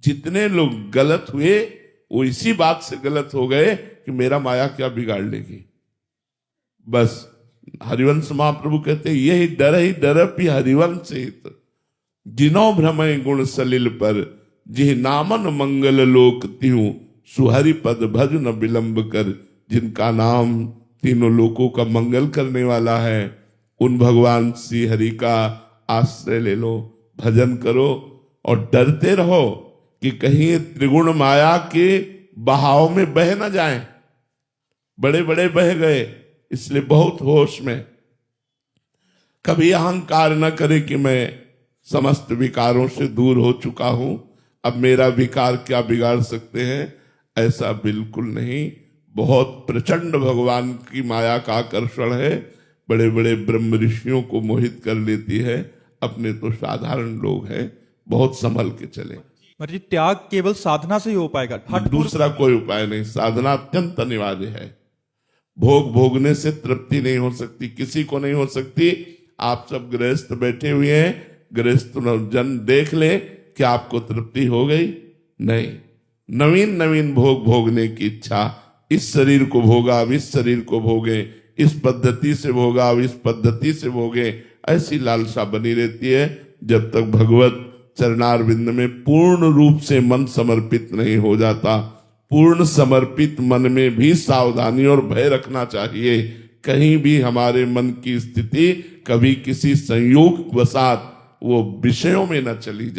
जितने लोग गलत हुए वो इसी बात से गलत हो गए कि मेरा माया क्या बिगाड़ लेगी। बस हरिवंश महाप्रभु कहते यही डर ही डरपि हरिवंश हित, जिनो भ्रमय गुण सलिल पर, जिह नामन मंगल लोक तिहु, सुहरि पद भज न विलंब कर। जिनका नाम तीनों लोकों का मंगल करने वाला है उन भगवान श्री हरि का आश्रय ले लो, भजन करो और डरते रहो कि कहीं त्रिगुण माया के बहाव में बह न जाएं। बड़े बड़े बह गए, इसलिए बहुत होश में। कभी अहंकार न करे कि मैं समस्त विकारों से दूर हो चुका हूं, अब मेरा विकार क्या बिगाड़ सकते हैं, ऐसा बिल्कुल नहीं। बहुत प्रचंड भगवान की माया का आकर्षण है, बड़े बड़े ब्रह्म ऋषियों को मोहित कर लेती है। अपने तो साधारण लोग हैं, बहुत संभल के चले। महाराज जी त्याग केवल साधना से ही हो पाएगा, दूसरा कोई उपाय नहीं। साधना अत्यंत अनिवार्य है। भोग भोगने से तृप्ति नहीं हो सकती, किसी को नहीं हो सकती। आप सब गृहस्थ बैठे हुए हैं, गृहस्थ जन देख ले कि आपको तृप्ति हो गई? नहीं। नवीन नवीन भोग भोगने की इच्छा, इस शरीर को भोगा अब इस शरीर को भोगे, इस पद्धति से भोगा अब इस पद्धति से भोगे, ऐसी लालसा बनी रहती है जब तक भगवत चरणारविंद में पूर्ण रूप से मन समर्पित नहीं हो जाता। पूर्ण समर्पित मन में भी सावधानी और भय रखना चाहिए। कहीं भी हमारे मन की स्थिति कभी किसी संयोग वसात वो विषयों में न चली जाए।